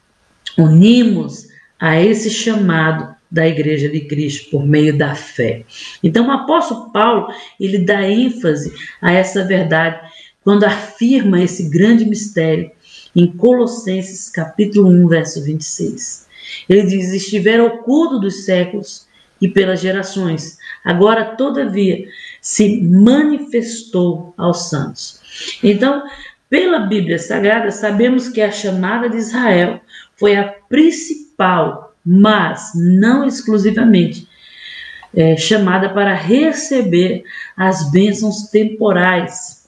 unimos a esse chamado da Igreja de Cristo por meio da fé. Então o apóstolo Paulo, ele dá ênfase a essa verdade quando afirma esse grande mistério em Colossenses capítulo 1, verso 26. Ele diz: estiver oculto dos séculos e pelas gerações, agora todavia se manifestou aos santos. Então, pela Bíblia Sagrada, sabemos que a chamada de Israel foi a principal, mas não exclusivamente, chamada para receber as bênçãos temporais.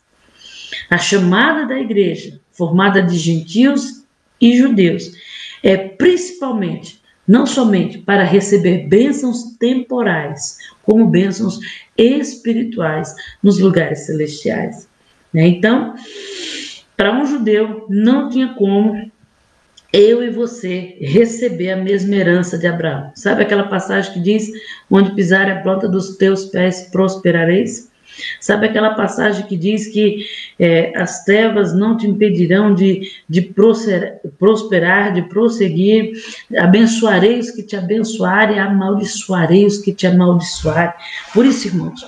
A chamada da igreja, formada de gentios e judeus, é principalmente, não somente para receber bênçãos temporais, como bênçãos espirituais nos lugares celestiais. Então, para um judeu, não tinha como eu e você receber a mesma herança de Abraão. Sabe aquela passagem que diz: onde pisar a planta dos teus pés prosperareis? Sabe aquela passagem que diz que as trevas não te impedirão de prosperar, de prosseguir? Abençoarei os que te abençoarem, amaldiçoarei os que te amaldiçoarem. Por isso, irmãos,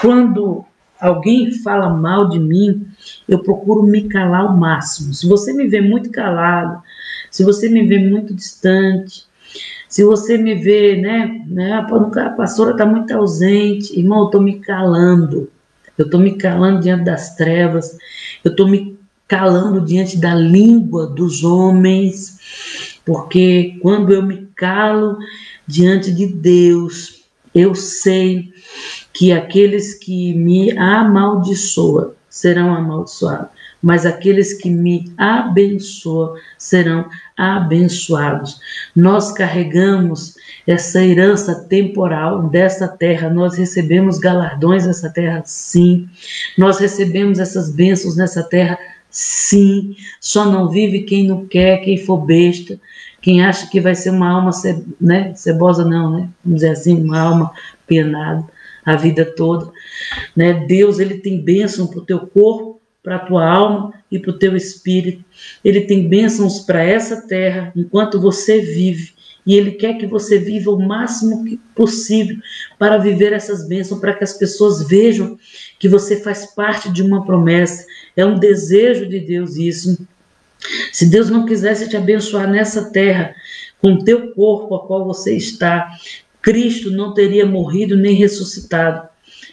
quando alguém fala mal de mim, eu procuro me calar ao máximo. Se você me vê muito calado, se você me vê muito distante, se você me vê, a pastora está muito ausente, irmão, eu estou me calando. Eu estou me calando diante das trevas, eu estou me calando diante da língua dos homens, porque quando eu me calo diante de Deus, eu sei que aqueles que me amaldiçoam serão amaldiçoados, mas aqueles que me abençoam serão abençoados. Nós carregamos essa herança temporal dessa terra, nós recebemos galardões nessa terra, sim. Nós recebemos essas bênçãos nessa terra, sim. Só não vive quem não quer, quem for besta, quem acha que vai ser uma alma cebosa, não, vamos dizer assim, uma alma penada a vida toda. Deus, ele tem bênção para o teu corpo, para a tua alma e para o teu espírito. Ele tem bênçãos para essa terra enquanto você vive, e ele quer que você viva o máximo possível para viver essas bênçãos, para que as pessoas vejam que você faz parte de uma promessa. É um desejo de Deus isso. Se Deus não quisesse te abençoar nessa terra, com o teu corpo a qual você está, Cristo não teria morrido nem ressuscitado.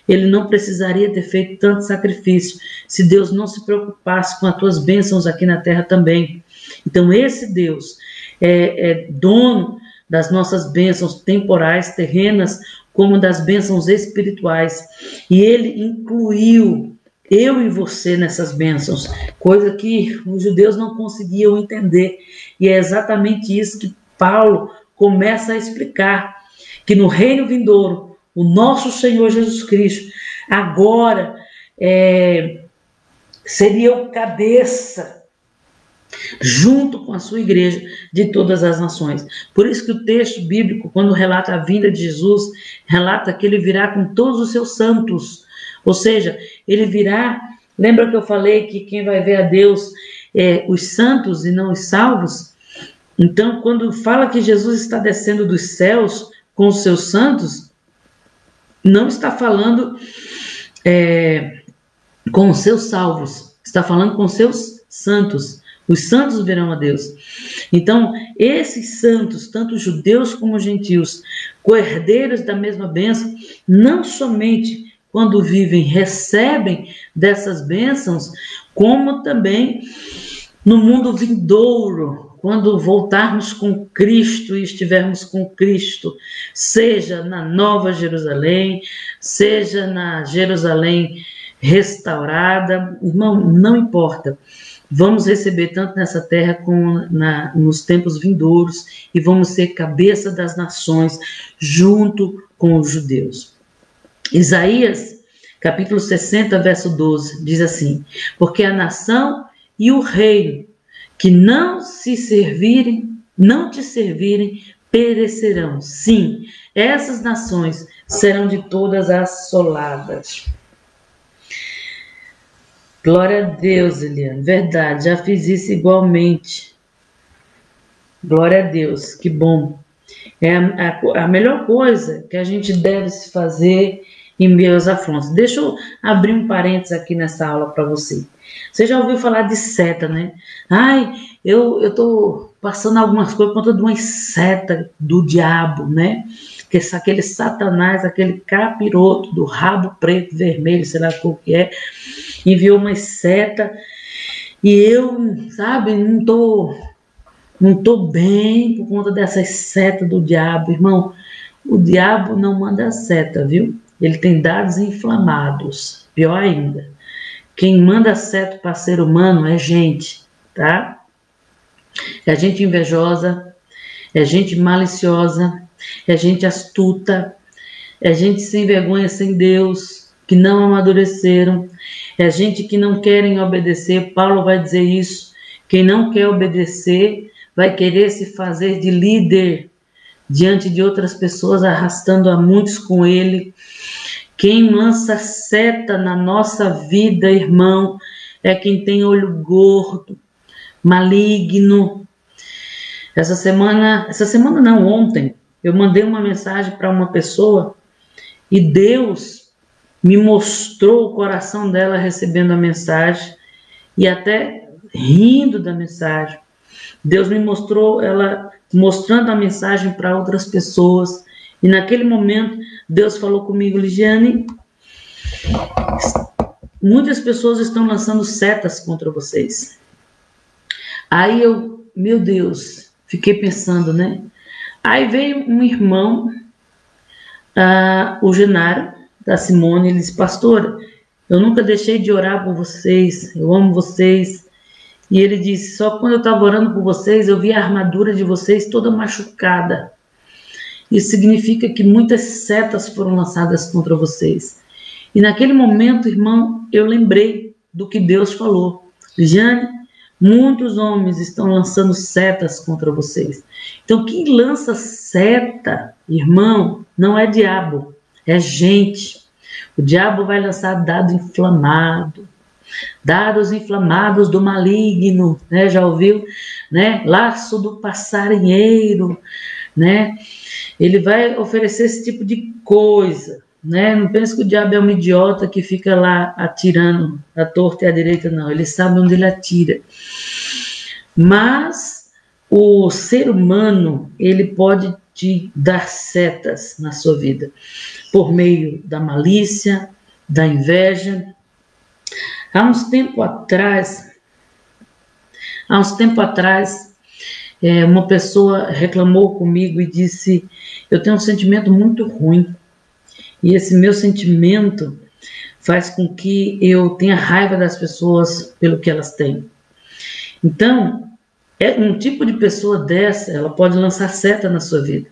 Ele não precisaria ter feito tanto sacrifício se Deus não se preocupasse com as tuas bênçãos aqui na terra também. Então esse Deus é dono das nossas bênçãos temporais, terrenas, como das bênçãos espirituais. E ele incluiu eu e você nessas bênçãos, coisa que os judeus não conseguiam entender. E é exatamente isso que Paulo começa a explicar, que no reino vindouro, o nosso Senhor Jesus Cristo agora seria o cabeça, junto com a sua igreja, de todas as nações. Por isso que o texto bíblico, quando relata a vinda de Jesus, relata que ele virá com todos os seus santos. Ou seja, ele virá, lembra que eu falei que quem vai ver a Deus é os santos e não os salvos? Então, quando fala que Jesus está descendo dos céus com os seus santos, não está falando com os seus salvos, está falando com os seus santos. Os santos verão a Deus. Então, esses santos, tanto judeus como gentios, co-herdeiros da mesma bênção, não somente quando vivem, recebem dessas bênçãos, como também no mundo vindouro, quando voltarmos com Cristo e estivermos com Cristo, seja na Nova Jerusalém, seja na Jerusalém restaurada, irmão, não importa. Vamos receber tanto nessa terra como nos tempos vindouros e vamos ser cabeça das nações junto com os judeus. Isaías, capítulo 60, verso 12, diz assim: porque a nação e o reino que não te servirem, perecerão. Sim, essas nações serão de todas assoladas. Glória a Deus, Eliane. Verdade, já fiz isso igualmente. Glória a Deus, que bom. É a melhor coisa que a gente deve se fazer em meio aos afrontos. Deixa eu abrir um parênteses aqui nessa aula para você. Você já ouviu falar de seta, né? Ai, eu tô passando algumas coisas por conta de uma seta do diabo, né? Que é aquele Satanás, aquele capiroto do rabo preto, vermelho, sei lá qual que é, enviou uma seta e eu, sabe, não tô bem por conta dessas setas do diabo, irmão. O diabo não manda seta, viu? Ele tem dados inflamados. Pior ainda, quem manda seta para ser humano é gente, tá? É gente invejosa, é gente maliciosa, é gente astuta, é gente sem vergonha, sem Deus, que não amadureceram, é gente que não querem obedecer. Paulo vai dizer isso. Quem não quer obedecer vai querer se fazer de líder diante de outras pessoas, arrastando a muitos com ele. Quem lança seta na nossa vida, irmão, é quem tem olho gordo, maligno. Essa semana não, ontem, eu mandei uma mensagem para uma pessoa e Deus me mostrou o coração dela recebendo a mensagem e até rindo da mensagem. Deus me mostrou ela mostrando a mensagem para outras pessoas. E naquele momento, Deus falou comigo: Ligiane, muitas pessoas estão lançando setas contra vocês. Aí eu, meu Deus, fiquei pensando, né? Aí veio um irmão, o Genaro, da Simone, ele disse: pastora, eu nunca deixei de orar por vocês, eu amo vocês. E ele disse: só quando eu estava orando por vocês, eu vi a armadura de vocês toda machucada. Isso significa que muitas setas foram lançadas contra vocês. E naquele momento, irmão, eu lembrei do que Deus falou. Jane, muitos homens estão lançando setas contra vocês. Então, quem lança seta, irmão, não é diabo, é gente. O diabo vai lançar dado inflamado, dados inflamados do maligno, né? Já ouviu? Né? Laço do passarinheiro, né? Ele vai oferecer esse tipo de coisa, né? Não pense que o diabo é um idiota que fica lá atirando à torta e à direita, não. Ele sabe onde ele atira. Mas o ser humano, ele pode te dar setas na sua vida, por meio da malícia, da inveja. Há uns tempo atrás, uma pessoa reclamou comigo e disse: eu tenho um sentimento muito ruim, e esse meu sentimento faz com que eu tenha raiva das pessoas pelo que elas têm. Então, um tipo de pessoa dessa, ela pode lançar seta na sua vida,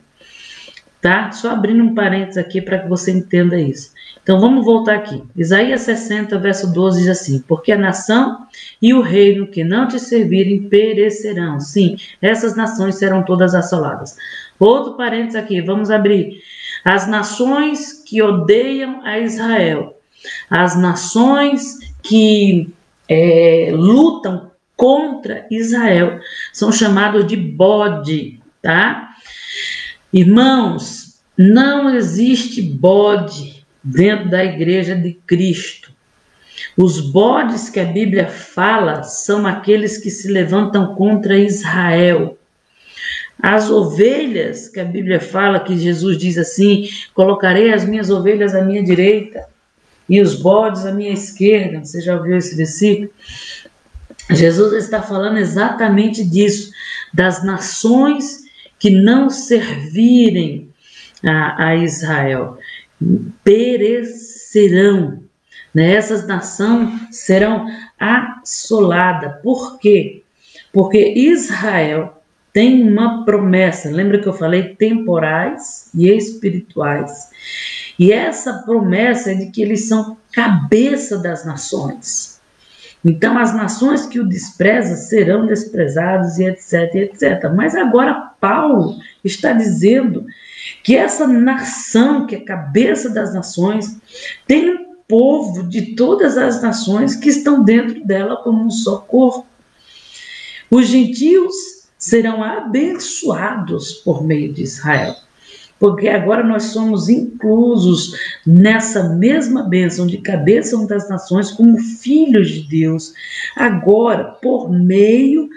tá? Só abrindo um parênteses aqui para que você entenda isso. Então, vamos voltar aqui. Isaías 60, verso 12 diz assim: porque a nação e o reino que não te servirem perecerão. Sim, essas nações serão todas assoladas. Outro parênteses aqui, vamos abrir. As nações que odeiam a Israel, as nações que lutam contra Israel, são chamados de bode, tá? Irmãos, não existe bode dentro da igreja de Cristo. Os bodes que a Bíblia fala são aqueles que se levantam contra Israel. As ovelhas que a Bíblia fala, que Jesus diz assim: colocarei as minhas ovelhas à minha direita e os bodes à minha esquerda. Você já ouviu esse versículo? Jesus está falando exatamente disso, das nações que não servirem a Israel perecerão, né? Essas nações serão assoladas. Por quê? Porque Israel tem uma promessa, lembra que eu falei temporais e espirituais, e essa promessa é de que eles são cabeça das nações. Então as nações que o desprezam serão desprezadas e etc, etc. Mas agora Paulo está dizendo que essa nação, que é cabeça das nações, tem um povo de todas as nações que estão dentro dela como um só corpo. Os gentios serão abençoados por meio de Israel, porque agora nós somos inclusos nessa mesma bênção de cabeça das nações como filhos de Deus, agora por meio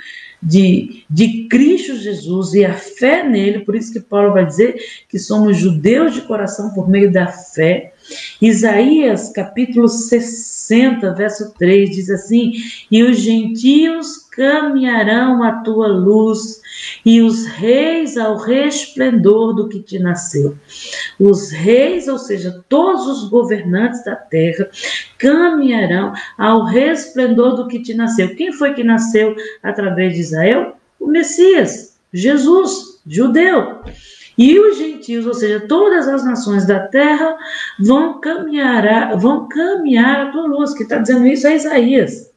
de Cristo Jesus e a fé nele. Por isso que Paulo vai dizer que somos judeus de coração por meio da fé. Isaías capítulo 60, verso 3 diz assim: e os gentios caminharão à tua luz, e os reis ao resplendor do que te nasceu. Os reis, ou seja, todos os governantes da terra, caminharão ao resplendor do que te nasceu. Quem foi que nasceu através de Israel? O Messias, Jesus, judeu. E os gentios, ou seja, todas as nações da terra vão caminhar à tua luz. Que está dizendo isso é Isaías.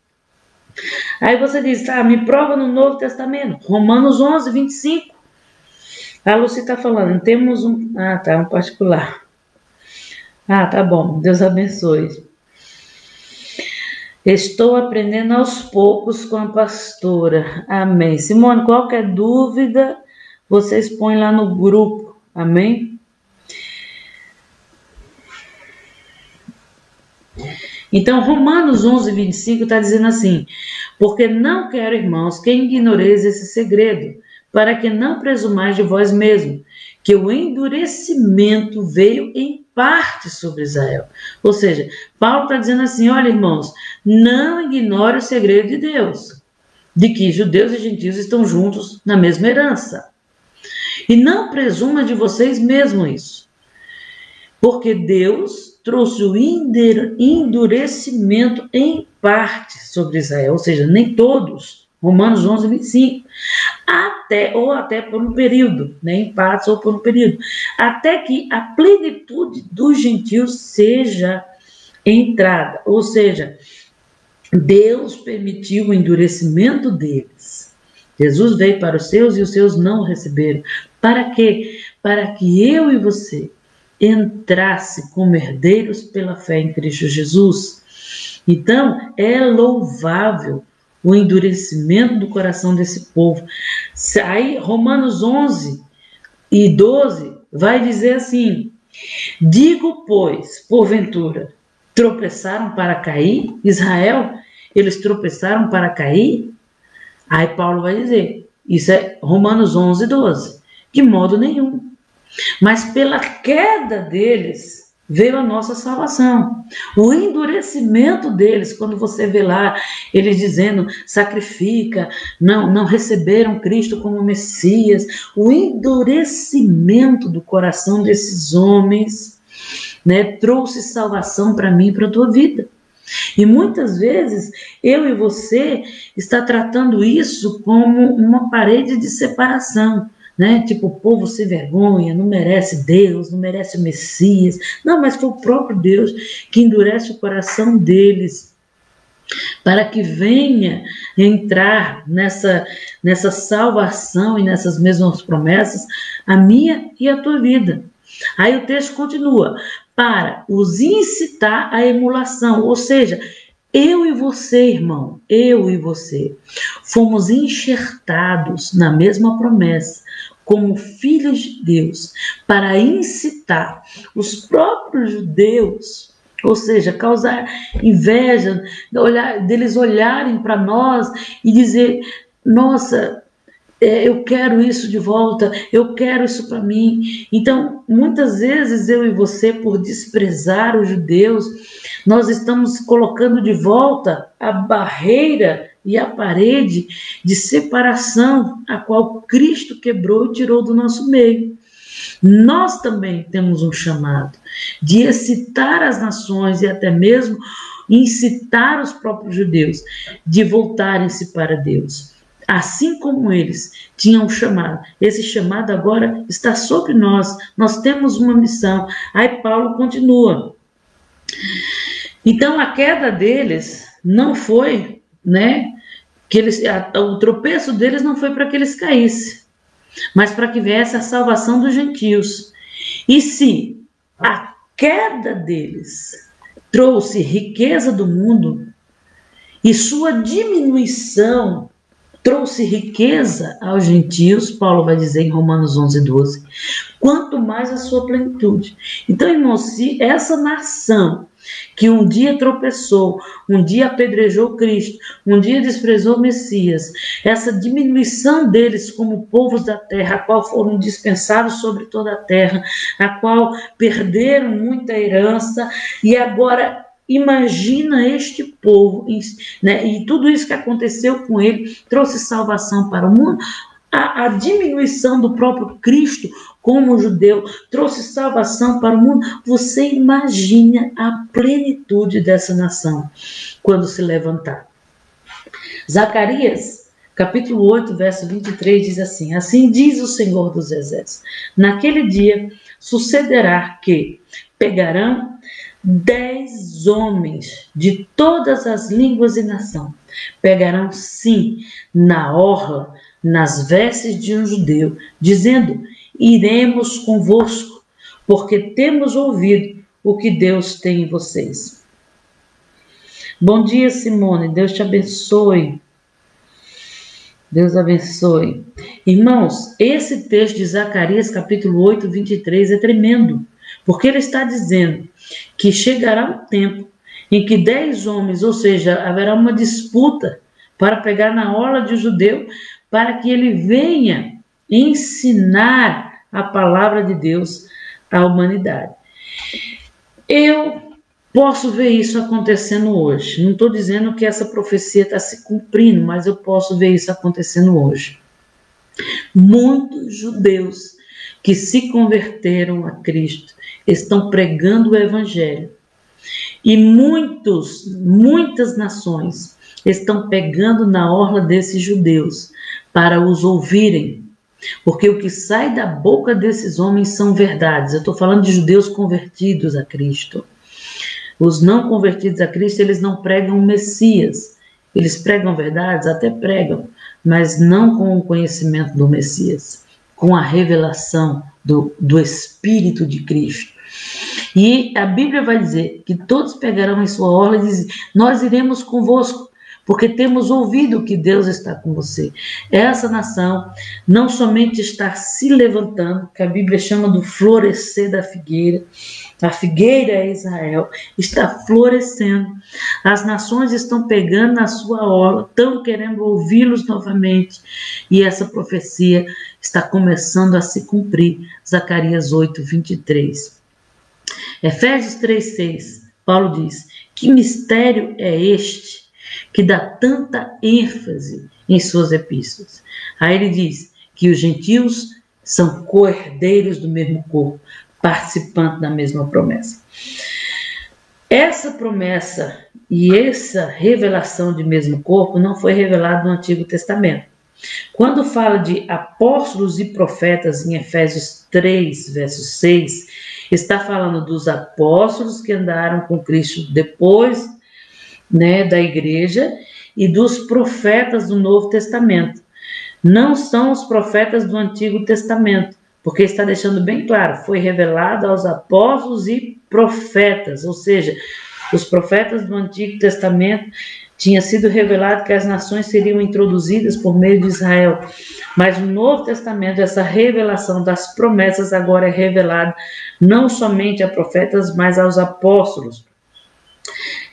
Aí você diz, tá, me prova no Novo Testamento, Romanos 11, 25. A Lucy está falando, temos um particular. Tá bom, Deus abençoe. Estou aprendendo aos poucos com a pastora. Amém. Simone, qualquer dúvida, vocês põem lá no grupo. Amém? Então, Romanos 11, 25 está dizendo assim: porque não quero, irmãos, que ignoreis esse segredo, para que não presumais de vós mesmos, que o endurecimento veio em parte sobre Israel. Ou seja, Paulo está dizendo assim: olha, irmãos, não ignore o segredo de Deus, de que judeus e gentios estão juntos na mesma herança. E não presuma de vocês mesmos isso, porque Deus trouxe o endurecimento em parte sobre Israel, ou seja, nem todos. Romanos 11, 25. Até por um período, né, em partes ou por um período, até que a plenitude dos gentios seja entrada. Ou seja, Deus permitiu o endurecimento deles. Jesus veio para os seus e os seus não o receberam. Para quê? Para que eu e você entrasse como herdeiros pela fé em Cristo Jesus. Então, é louvável o endurecimento do coração desse povo. Aí, Romanos 11 e 12 vai dizer assim: digo, pois, porventura, tropeçaram para cair? Israel, eles tropeçaram para cair? Aí Paulo vai dizer, isso é Romanos 11, 12, de modo nenhum. Mas pela queda deles veio a nossa salvação. O endurecimento deles, quando você vê lá eles dizendo sacrifica, não receberam Cristo como Messias, o endurecimento do coração desses homens, né, trouxe salvação para mim e para a tua vida. E muitas vezes eu e você está tratando isso como uma parede de separação, né? Tipo, o povo sem vergonha, não merece Deus, não merece o Messias. Não, mas foi o próprio Deus que endurece o coração deles para que venha entrar nessa salvação e nessas mesmas promessas a minha e a tua vida. Aí o texto continua: para os incitar à emulação, ou seja, eu e você, irmão, eu e você, fomos enxertados na mesma promessa, como filhos de Deus, para incitar os próprios judeus, ou seja, causar inveja, deles olharem para nós e dizer, nossa, eu quero isso de volta, eu quero isso para mim. Então, muitas vezes eu e você, por desprezar os judeus, nós estamos colocando de volta a barreira e a parede de separação a qual Cristo quebrou e tirou do nosso meio. Nós também temos um chamado de excitar as nações e até mesmo incitar os próprios judeus de voltarem-se para Deus. Assim como eles tinham um chamado, esse chamado agora está sobre nós. Nós temos uma missão. Aí Paulo continua. Então a queda deles não foi, o tropeço deles não foi para que eles caíssem, mas para que viesse a salvação dos gentios. E se a queda deles trouxe riqueza do mundo e sua diminuição trouxe riqueza aos gentios, Paulo vai dizer em Romanos 11:12, quanto mais a sua plenitude. Então, irmãos, se essa nação que um dia tropeçou, um dia apedrejou Cristo, um dia desprezou o Messias, essa diminuição deles como povos da terra, a qual foram dispensados sobre toda a terra, a qual perderam muita herança, e agora imagina este povo, e tudo isso que aconteceu com ele trouxe salvação para o mundo. A diminuição do próprio Cristo como judeu trouxe salvação para o mundo. Você imagina a plenitude dessa nação quando se levantar. Zacarias, capítulo 8, verso 23, diz assim: assim diz o Senhor dos Exércitos, naquele dia sucederá que pegarão 10 homens de todas as línguas e nação, pegarão sim na orla, nas vestes de um judeu, dizendo: iremos convosco, porque temos ouvido o que Deus tem em vocês. Bom dia, Simone, Deus te abençoe. Deus abençoe. Irmãos, esse texto de Zacarias, capítulo 8, 23, é tremendo, porque ele está dizendo que chegará um tempo em que 10 homens, ou seja, haverá uma disputa para pegar na orla de um judeu, para que ele venha ensinar a palavra de Deus à humanidade. Eu posso ver isso acontecendo hoje. Não estou dizendo que essa profecia está se cumprindo, mas eu posso ver isso acontecendo hoje. Muitos judeus que se converteram a Cristo estão pregando o Evangelho. E muitas nações estão pegando na orla desses judeus para os ouvirem, porque o que sai da boca desses homens são verdades. Eu estou falando de judeus convertidos a Cristo. Os não convertidos a Cristo, eles não pregam o Messias. Eles pregam verdades, até pregam, mas não com o conhecimento do Messias, com a revelação do Espírito de Cristo. E a Bíblia vai dizer que todos pegarão em sua orla e dizem: nós iremos convosco, porque temos ouvido que Deus está com você. Essa nação não somente está se levantando, que a Bíblia chama do florescer da figueira, a figueira é Israel, está florescendo. As nações estão pegando na sua orla, estão querendo ouvi-los novamente, e essa profecia está começando a se cumprir. Zacarias 8, 23. Efésios 3, 6, Paulo diz: que mistério é este que dá tanta ênfase em suas epístolas? Aí ele diz que os gentios são co-herdeiros do mesmo corpo, participantes da mesma promessa. Essa promessa e essa revelação de mesmo corpo não foi revelada no Antigo Testamento. Quando fala de apóstolos e profetas em Efésios 3, verso 6, está falando dos apóstolos que andaram com Cristo depois, da igreja, e dos profetas do Novo Testamento. Não são os profetas do Antigo Testamento, porque está deixando bem claro, foi revelado aos apóstolos e profetas, ou seja, os profetas do Antigo Testamento tinha sido revelado que as nações seriam introduzidas por meio de Israel, mas no Novo Testamento essa revelação das promessas agora é revelada não somente a profetas, mas aos apóstolos.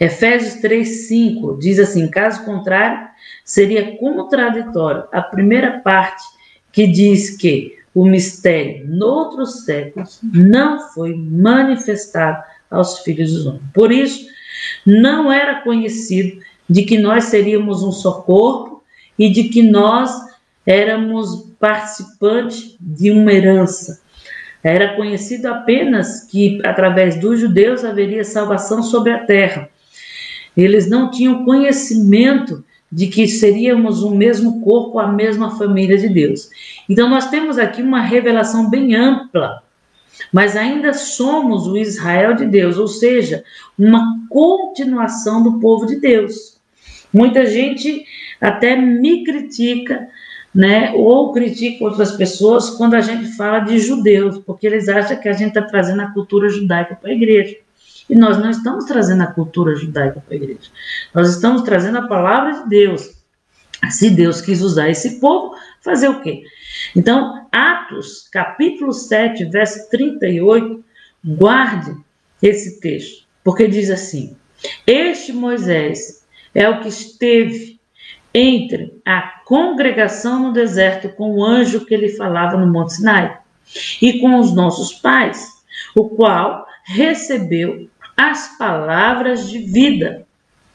Efésios 3:5 diz assim: caso contrário, seria contraditório a primeira parte que diz que o mistério noutros séculos não foi manifestado aos filhos dos homens. Por isso, não era conhecido de que nós seríamos um só corpo e de que nós éramos participantes de uma herança. Era conhecido apenas que através dos judeus haveria salvação sobre a terra. Eles não tinham conhecimento de que seríamos o mesmo corpo, a mesma família de Deus. Então nós temos aqui uma revelação bem ampla, mas ainda somos o Israel de Deus, ou seja, uma continuação do povo de Deus. Muita gente até me critica, né, ou critica outras pessoas quando a gente fala de judeus, porque eles acham que a gente está trazendo a cultura judaica para a igreja. E nós não estamos trazendo a cultura judaica para a igreja. Nós estamos trazendo a palavra de Deus. Se Deus quis usar esse povo, fazer o quê? Então, Atos, capítulo 7, verso 38, guarde esse texto, porque diz assim: este Moisés é o que esteve entre a congregação no deserto com o anjo que lhe falava no Monte Sinai, e com os nossos pais, o qual recebeu as palavras de vida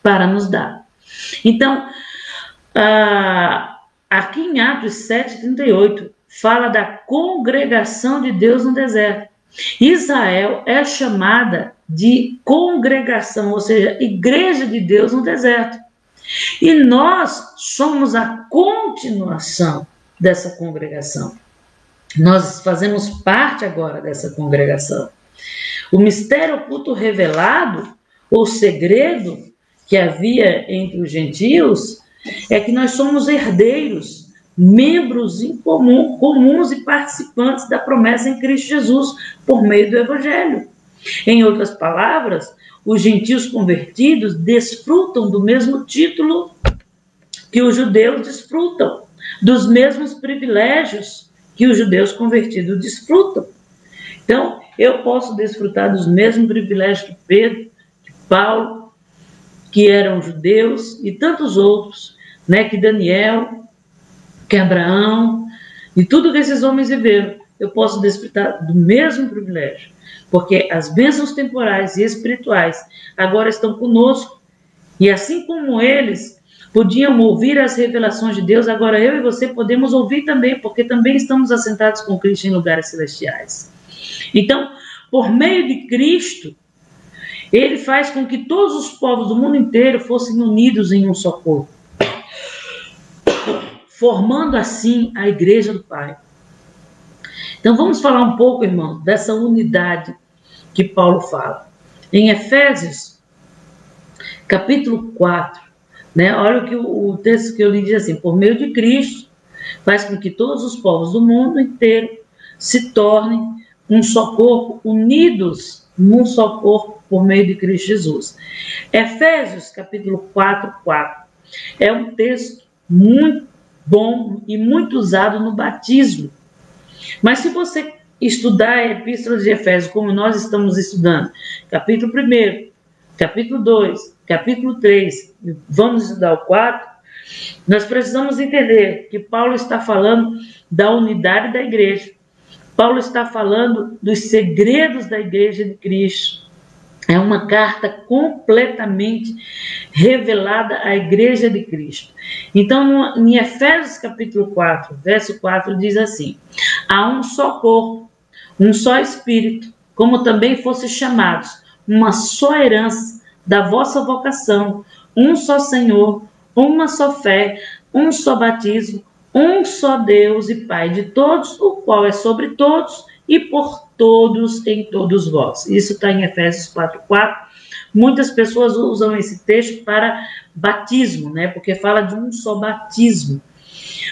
para nos dar. Então, aqui em Atos 7:38, fala da congregação de Deus no deserto. Israel é chamada de congregação, ou seja, igreja de Deus no deserto. E nós somos a continuação dessa congregação. Nós fazemos parte agora dessa congregação. O mistério oculto revelado, ou segredo que havia entre os gentios, é que nós somos herdeiros, membros em comum, comuns e participantes da promessa em Cristo Jesus, por meio do Evangelho. Em outras palavras, os gentios convertidos desfrutam do mesmo título que os judeus desfrutam, dos mesmos privilégios que os judeus convertidos desfrutam. Então, eu posso desfrutar dos mesmos privilégios que Pedro, que Paulo, que eram judeus, e tantos outros, né, que Daniel, que Abraão, e tudo que esses homens viveram. Eu posso desfrutar do mesmo privilégio, porque as bênçãos temporais e espirituais agora estão conosco, e assim como eles podiam ouvir as revelações de Deus, agora eu e você podemos ouvir também, porque também estamos assentados com Cristo em lugares celestiais. Então, por meio de Cristo, ele faz com que todos os povos do mundo inteiro fossem unidos em um só corpo, formando assim a igreja do Pai. Então vamos falar um pouco, irmãos, dessa unidade que Paulo fala. Em Efésios, capítulo 4, né, olha o que o texto que eu li diz assim: por meio de Cristo, faz com que todos os povos do mundo inteiro se tornem um só corpo, unidos num só corpo por meio de Cristo Jesus. Efésios, capítulo 4, 4. É um texto muito bom e muito usado no batismo. Mas se você estudar a Epístola de Efésios, como nós estamos estudando, capítulo 1, capítulo 2, capítulo 3, vamos estudar o 4, nós precisamos entender que Paulo está falando da unidade da igreja. Paulo está falando dos segredos da igreja de Cristo. É uma carta completamente revelada à igreja de Cristo. Então, em Efésios capítulo 4, verso 4, diz assim: há um só corpo, um só espírito, como também fossem chamados, uma só herança da vossa vocação, um só Senhor, uma só fé, um só batismo, um só Deus e Pai de todos, o qual é sobre todos e por todos em todos vós. Isso está em Efésios 4:4. Muitas pessoas usam esse texto para batismo, né? Porque fala de um só batismo.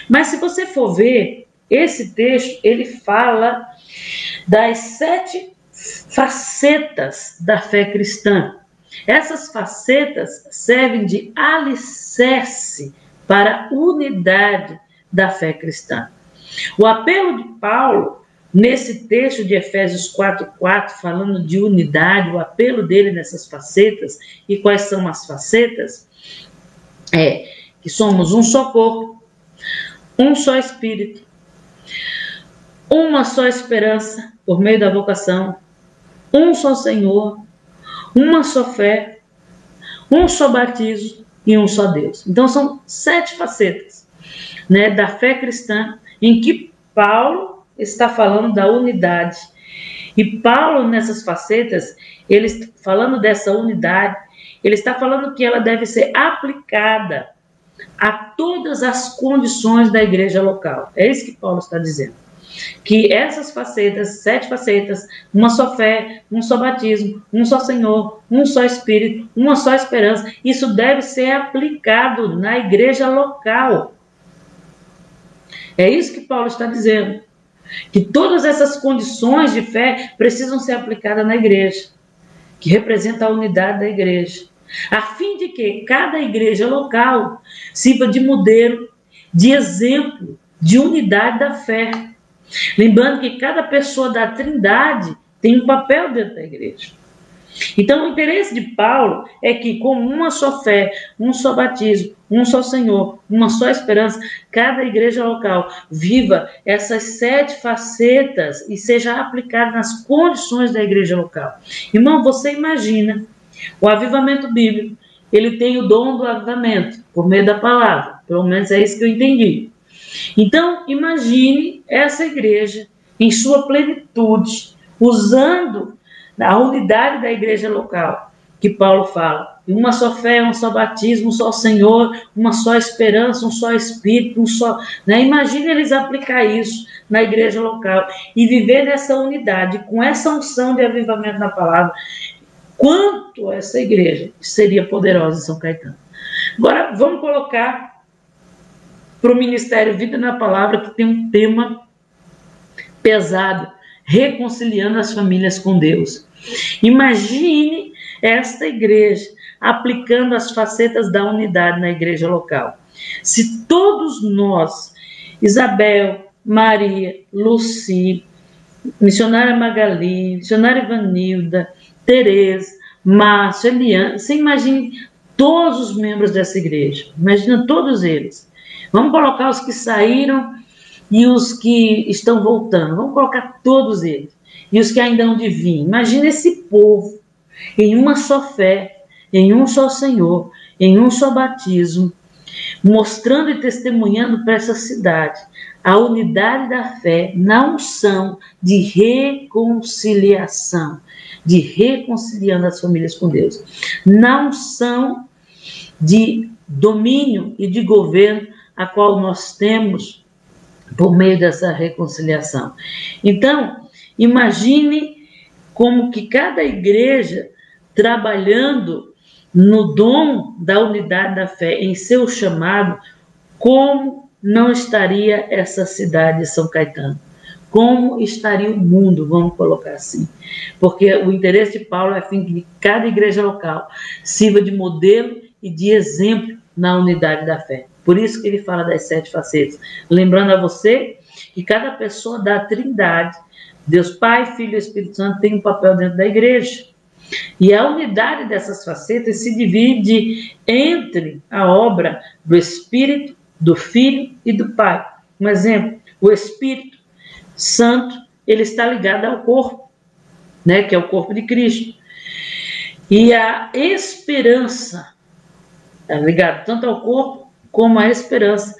Mas se você for ver, esse texto, ele fala das 7 facetas da fé cristã. Essas facetas servem de alicerce para a unidade da fé cristã. O apelo de Paulo, nesse texto de Efésios 4:4, falando de unidade, o apelo dele nessas facetas, e quais são as facetas? É que somos um só corpo, um só espírito, uma só esperança por meio da vocação, um só Senhor, uma só fé, um só batismo, e um só Deus. Então são 7 facetas, né, da fé cristã, em que Paulo está falando da unidade. E Paulo, nessas facetas, ele falando dessa unidade, ele está falando que ela deve ser aplicada a todas as condições da igreja local. É isso que Paulo está dizendo. Que essas facetas, 7 facetas, uma só fé, um só batismo, um só Senhor, um só Espírito, uma só esperança, isso deve ser aplicado na igreja local. É isso que Paulo está dizendo. Que todas essas condições de fé precisam ser aplicadas na igreja, que representa a unidade da igreja, a fim de que cada igreja local sirva de modelo, de exemplo, de unidade da fé. Lembrando que cada pessoa da Trindade tem um papel dentro da igreja. Então, o interesse de Paulo é que, com uma só fé, um só batismo, um só Senhor, uma só esperança, cada igreja local viva essas 7 facetas e seja aplicada nas condições da igreja local. Irmão, você imagina, o avivamento bíblico, ele tem o dom do avivamento, por meio da palavra, pelo menos é isso que eu entendi. Então, imagine essa igreja em sua plenitude, usando a unidade da igreja local, que Paulo fala. Uma só fé, um só batismo, um só Senhor, uma só esperança, um só Espírito, um só... Né? Imagine eles aplicar isso na igreja local e viver nessa unidade, com essa unção de avivamento na palavra. Quanto essa igreja seria poderosa em São Caetano. Agora, vamos colocar para o Ministério Vida na Palavra, que tem um tema pesado, reconciliando as famílias com Deus. Imagine esta igreja aplicando as facetas da unidade na igreja local. Se todos nós, Isabel, Maria, Luci, missionária Magali, missionária Ivanilda, Tereza, Márcio, Eliane, você imagine todos os membros dessa igreja, imagina todos eles. Vamos colocar os que saíram e os que estão voltando, vamos colocar todos eles, e os que ainda hão de vir. Imagina esse povo em uma só fé, em um só Senhor, em um só batismo, mostrando e testemunhando para essa cidade a unidade da fé na unção de reconciliação, de reconciliando as famílias com Deus, na unção de domínio e de governo a qual nós temos por meio dessa reconciliação. Então, imagine como que cada igreja trabalhando no dom da unidade da fé, em seu chamado, como não estaria essa cidade de São Caetano? Como estaria o mundo, vamos colocar assim? Porque o interesse de Paulo é que cada igreja local sirva de modelo e de exemplo na unidade da fé. Por isso que ele fala das 7 facetas. Lembrando a você que cada pessoa da Trindade, Deus Pai, Filho e Espírito Santo, tem um papel dentro da igreja. E a unidade dessas facetas se divide entre a obra do Espírito, do Filho e do Pai. Um exemplo, o Espírito Santo, ele está ligado ao corpo, né, que é o corpo de Cristo. E a esperança está ligada tanto ao corpo como à esperança,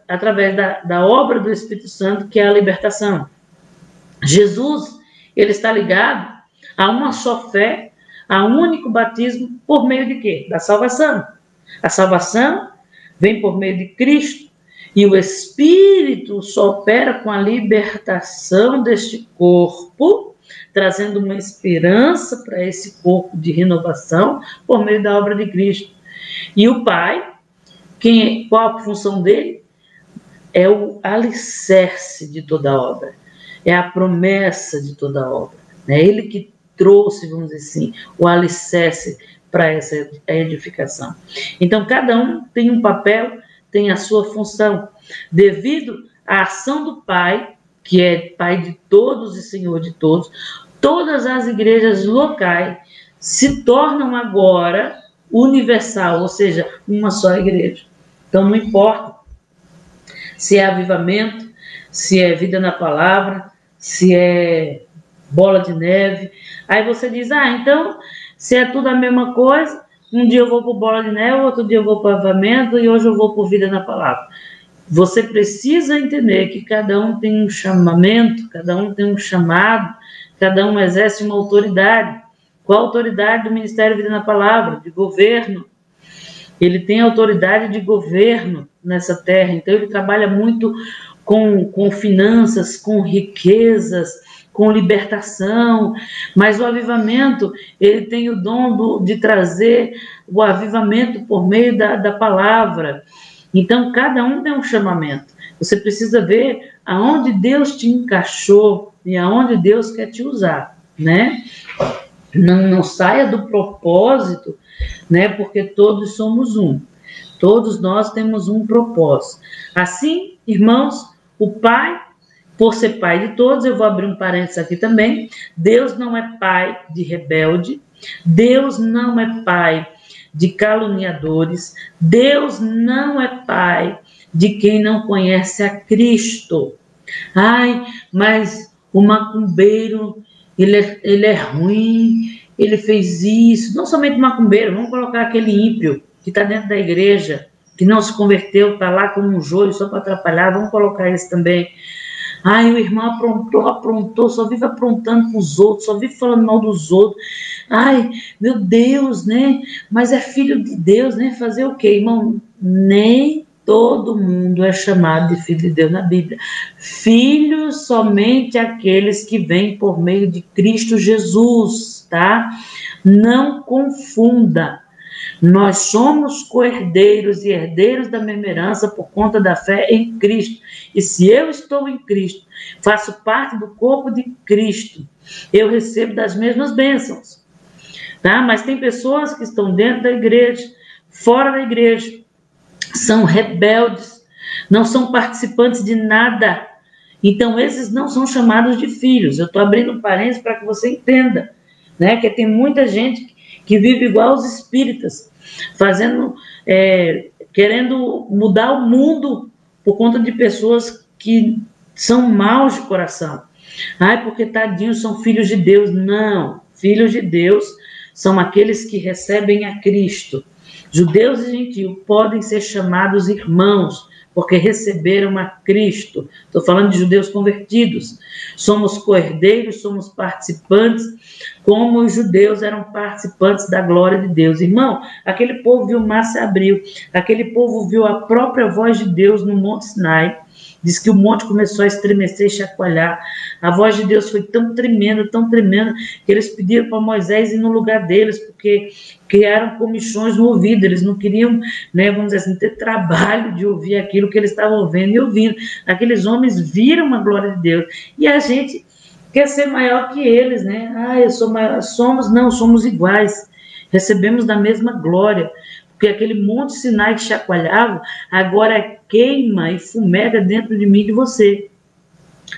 através da obra do Espírito Santo, que é a libertação. Jesus, ele está ligado a uma só fé, a um único batismo, por meio de quê? Da salvação. A salvação vem por meio de Cristo, e o Espírito só opera com a libertação deste corpo, trazendo uma esperança para esse corpo de renovação por meio da obra de Cristo. E o Pai, qual a função dele? É o alicerce de toda a obra, é a promessa de toda a obra. É ele que trouxe, vamos dizer assim, o alicerce para essa edificação. Então, cada um tem um papel, tem a sua função, devido à ação do Pai, que é Pai de todos e Senhor de todos. Todas as igrejas locais se tornam agora universal, ou seja, uma só igreja. Então, não importa se é avivamento, se é vida na palavra, se é bola de neve. Aí você diz, então, se é tudo a mesma coisa, Um dia eu vou para o Bola de Neve, outro dia eu vou para o Avivamento e hoje eu vou para o Vida na Palavra. Você precisa entender que cada um tem um chamamento, cada um tem um chamado, cada um exerce uma autoridade. Qual a autoridade do Ministério Vida na Palavra? De governo. Ele tem autoridade de governo nessa terra, então ele trabalha muito com finanças, com riquezas, com libertação, mas o avivamento, ele tem o dom de trazer o avivamento por meio da palavra. Então, cada um tem um chamamento. Você precisa ver aonde Deus te encaixou e aonde Deus quer te usar, né? Não saia do propósito, né? Porque todos somos um. Todos nós temos um propósito. Assim, irmãos, o Pai, por ser Pai de todos, eu vou abrir um parênteses aqui também, Deus não é pai de rebelde, Deus não é pai de caluniadores, Deus não é pai de quem não conhece a Cristo. Ai, mas o macumbeiro, ele é ruim, ele fez isso. Não somente o macumbeiro, vamos colocar aquele ímpio que está dentro da igreja, que não se converteu, está lá como um joio só para atrapalhar, vamos colocar esse também. Ai, o irmão aprontou, só vive aprontando com os outros, só vive falando mal dos outros. Ai, meu Deus, né? Mas é filho de Deus, né? Fazer o quê, irmão? Nem todo mundo é chamado de filho de Deus na Bíblia. Filhos somente aqueles que vêm por meio de Cristo Jesus, tá? Não confunda. Nós somos co-herdeiros e herdeiros da mesma herança por conta da fé em Cristo. E se eu estou em Cristo, faço parte do corpo de Cristo, eu recebo das mesmas bênçãos. Tá? Mas tem pessoas que estão dentro da igreja, fora da igreja, são rebeldes, não são participantes de nada. Então, esses não são chamados de filhos. Eu estou abrindo um parênteses para que você entenda, né? Que tem muita gente que vive igual os espíritas, querendo mudar o mundo por conta de pessoas que são maus de coração. Ai, porque tadinhos são filhos de Deus. Não, filhos de Deus são aqueles que recebem a Cristo. Judeus e gentios podem ser chamados irmãos, porque receberam a Cristo. Estou falando de judeus convertidos. Somos co-herdeiros, somos participantes, como os judeus eram participantes da glória de Deus. Irmão, aquele povo viu o mar se abriu, aquele povo viu a própria voz de Deus no Monte Sinai. Diz que o monte começou a estremecer e chacoalhar. A voz de Deus foi tão tremenda, que eles pediram para Moisés ir no lugar deles, porque criaram comichões no ouvido. Eles não queriam, né, vamos dizer assim, ter trabalho de ouvir aquilo que eles estavam vendo e ouvindo. Aqueles homens viram a glória de Deus. E a gente quer ser maior que eles, né? Ah, eu sou maior. Somos iguais. Recebemos da mesma glória. Porque aquele monte Sinai que chacoalhava, agora queima e fumega dentro de mim e de você.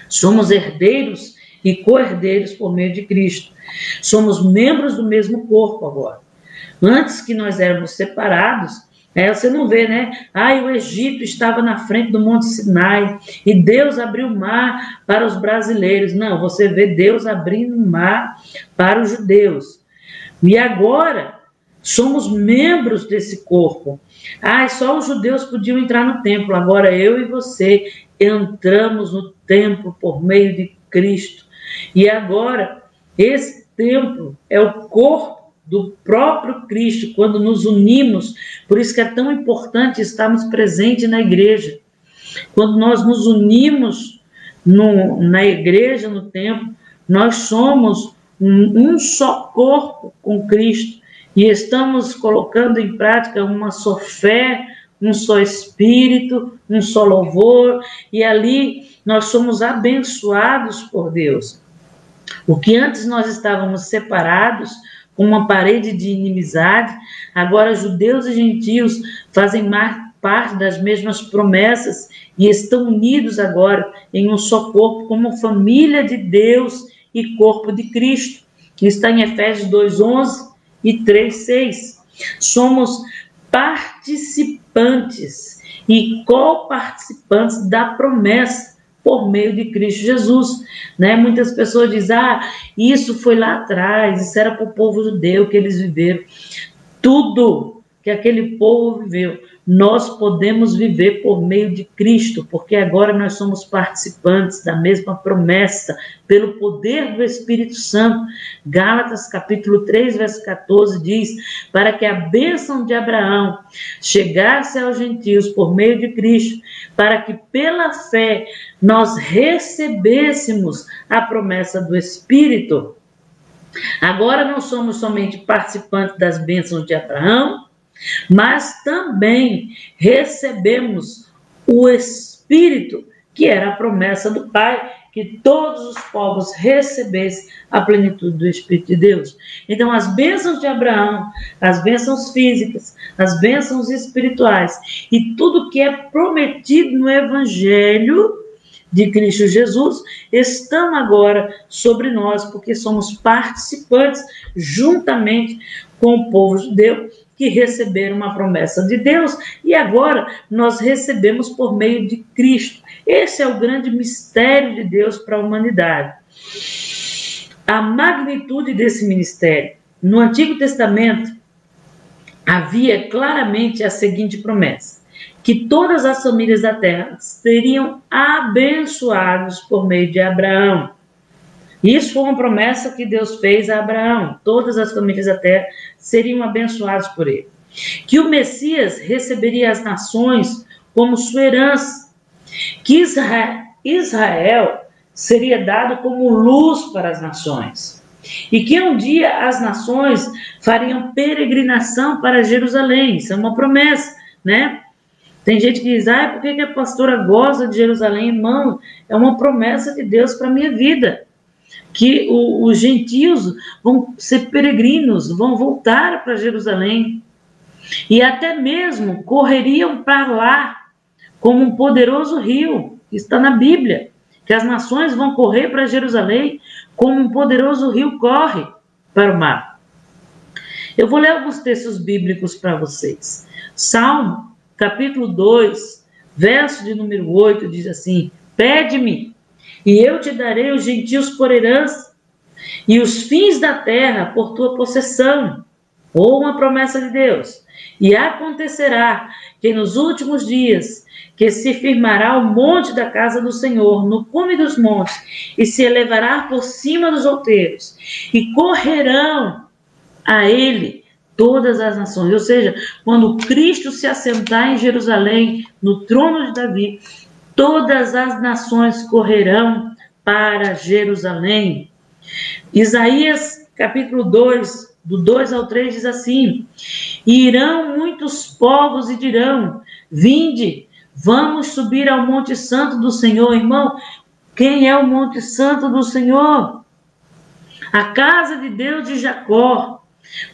Somos herdeiros e co-herdeiros por meio de Cristo. Somos membros do mesmo corpo agora. Antes que nós éramos separados, você não vê, né? O Egito estava na frente do monte Sinai e Deus abriu o mar para os brasileiros. Não, você vê Deus abrindo o mar para os judeus. E agora somos membros desse corpo. Só os judeus podiam entrar no templo. Agora eu e você entramos no templo por meio de Cristo. E agora esse templo é o corpo do próprio Cristo, quando nos unimos. Por isso que é tão importante estarmos presentes na igreja. Quando nós nos unimos na igreja, no templo, nós somos um só corpo com Cristo. E estamos colocando em prática uma só fé, um só espírito, um só louvor, e ali nós somos abençoados por Deus. O que antes nós estávamos separados, com uma parede de inimizade, agora judeus e gentios fazem parte das mesmas promessas e estão unidos agora em um só corpo, como família de Deus e corpo de Cristo. Está em Efésios 2:11 e 3:6. Somos participantes e co-participantes da promessa por meio de Cristo Jesus, né? Muitas pessoas dizem, isso foi lá atrás, isso era para o povo judeu que eles viveram. Tudo que aquele povo viveu, nós podemos viver por meio de Cristo, porque agora nós somos participantes da mesma promessa, pelo poder do Espírito Santo. Gálatas capítulo 3, verso 14 diz, para que a bênção de Abraão chegasse aos gentios por meio de Cristo, para que pela fé nós recebêssemos a promessa do Espírito. Agora não somos somente participantes das bênçãos de Abraão, mas também recebemos o Espírito, que era a promessa do Pai, que todos os povos recebessem a plenitude do Espírito de Deus. Então, as bênçãos de Abraão, as bênçãos físicas, as bênçãos espirituais e tudo que é prometido no Evangelho de Cristo Jesus estão agora sobre nós, porque somos participantes juntamente com o povo judeu, que receberam uma promessa de Deus, e agora nós recebemos por meio de Cristo. Esse é o grande mistério de Deus para a humanidade. A magnitude desse ministério. No Antigo Testamento, havia claramente a seguinte promessa, que todas as famílias da terra seriam abençoadas por meio de Abraão. Isso foi uma promessa que Deus fez a Abraão. Todas as famílias da terra seriam abençoadas por ele. Que o Messias receberia as nações como sua herança. Que Israel seria dado como luz para as nações. E que um dia as nações fariam peregrinação para Jerusalém. Isso é uma promessa, né? Tem gente que diz, por que a pastora gosta de Jerusalém? Irmão, é uma promessa de Deus para a minha vida. Que os gentios vão ser peregrinos, vão voltar para Jerusalém. E até mesmo correriam para lá, como um poderoso rio, que está na Bíblia. Que as nações vão correr para Jerusalém, como um poderoso rio corre para o mar. Eu vou ler alguns textos bíblicos para vocês. Salmo, capítulo 2, verso de número 8, diz assim, pede-me, e eu te darei os gentios por herança, e os fins da terra por tua possessão. Ou uma promessa de Deus. E acontecerá que nos últimos dias, que se firmará o monte da casa do Senhor, no cume dos montes, e se elevará por cima dos outeiros, e correrão a ele todas as nações. Ou seja, quando Cristo se assentar em Jerusalém, no trono de Davi, todas as nações correrão para Jerusalém. Isaías, capítulo 2, do 2 ao 3, diz assim, e irão muitos povos e dirão, vinde, vamos subir ao Monte Santo do Senhor. Irmão, quem é o Monte Santo do Senhor? A casa de Deus de Jacó,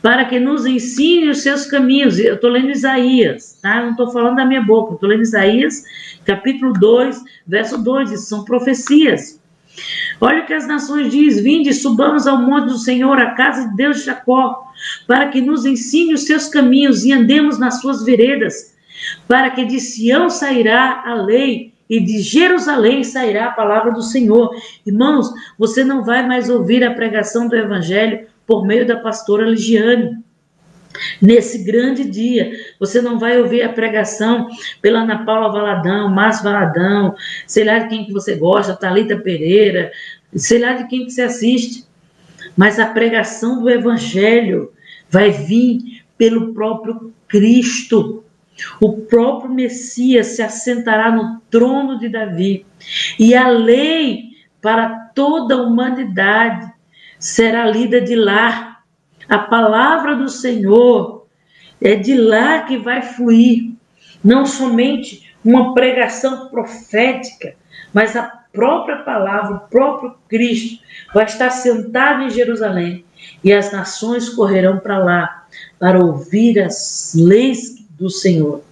para que nos ensine os seus caminhos. Eu estou lendo Isaías, tá? Eu não estou falando da minha boca, eu estou lendo Isaías, capítulo 2, verso 2, isso são profecias. Olha o que as nações diz, vinde, subamos ao monte do Senhor, a casa de Deus de Jacó, para que nos ensine os seus caminhos e andemos nas suas veredas, para que de Sião sairá a lei e de Jerusalém sairá a palavra do Senhor. Irmãos, você não vai mais ouvir a pregação do Evangelho por meio da pastora Ligiane. Nesse grande dia, você não vai ouvir a pregação pela Ana Paula Valadão, Márcio Valadão, sei lá de quem que você gosta, Thalita Pereira, sei lá de quem que você assiste. Mas a pregação do Evangelho vai vir pelo próprio Cristo. O próprio Messias se assentará no trono de Davi. E a lei para toda a humanidade será lida de lá. A palavra do Senhor é de lá que vai fluir. Não somente uma pregação profética, mas a própria palavra, o próprio Cristo vai estar sentado em Jerusalém. E as nações correrão para lá para ouvir as leis do Senhor.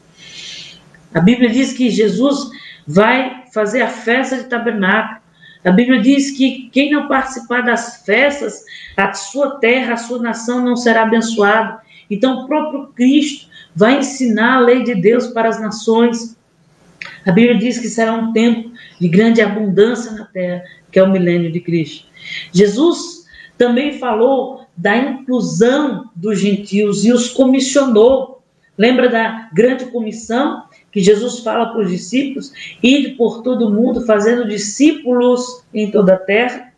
A Bíblia diz que Jesus vai fazer a festa de tabernáculo. A Bíblia diz que quem não participar das festas, a sua terra, a sua nação não será abençoada. Então o próprio Cristo vai ensinar a lei de Deus para as nações. A Bíblia diz que será um tempo de grande abundância na terra, que é o milênio de Cristo. Jesus também falou da inclusão dos gentios e os comissionou. Lembra da grande comissão que Jesus fala para os discípulos? Ide por todo mundo fazendo discípulos em toda a terra.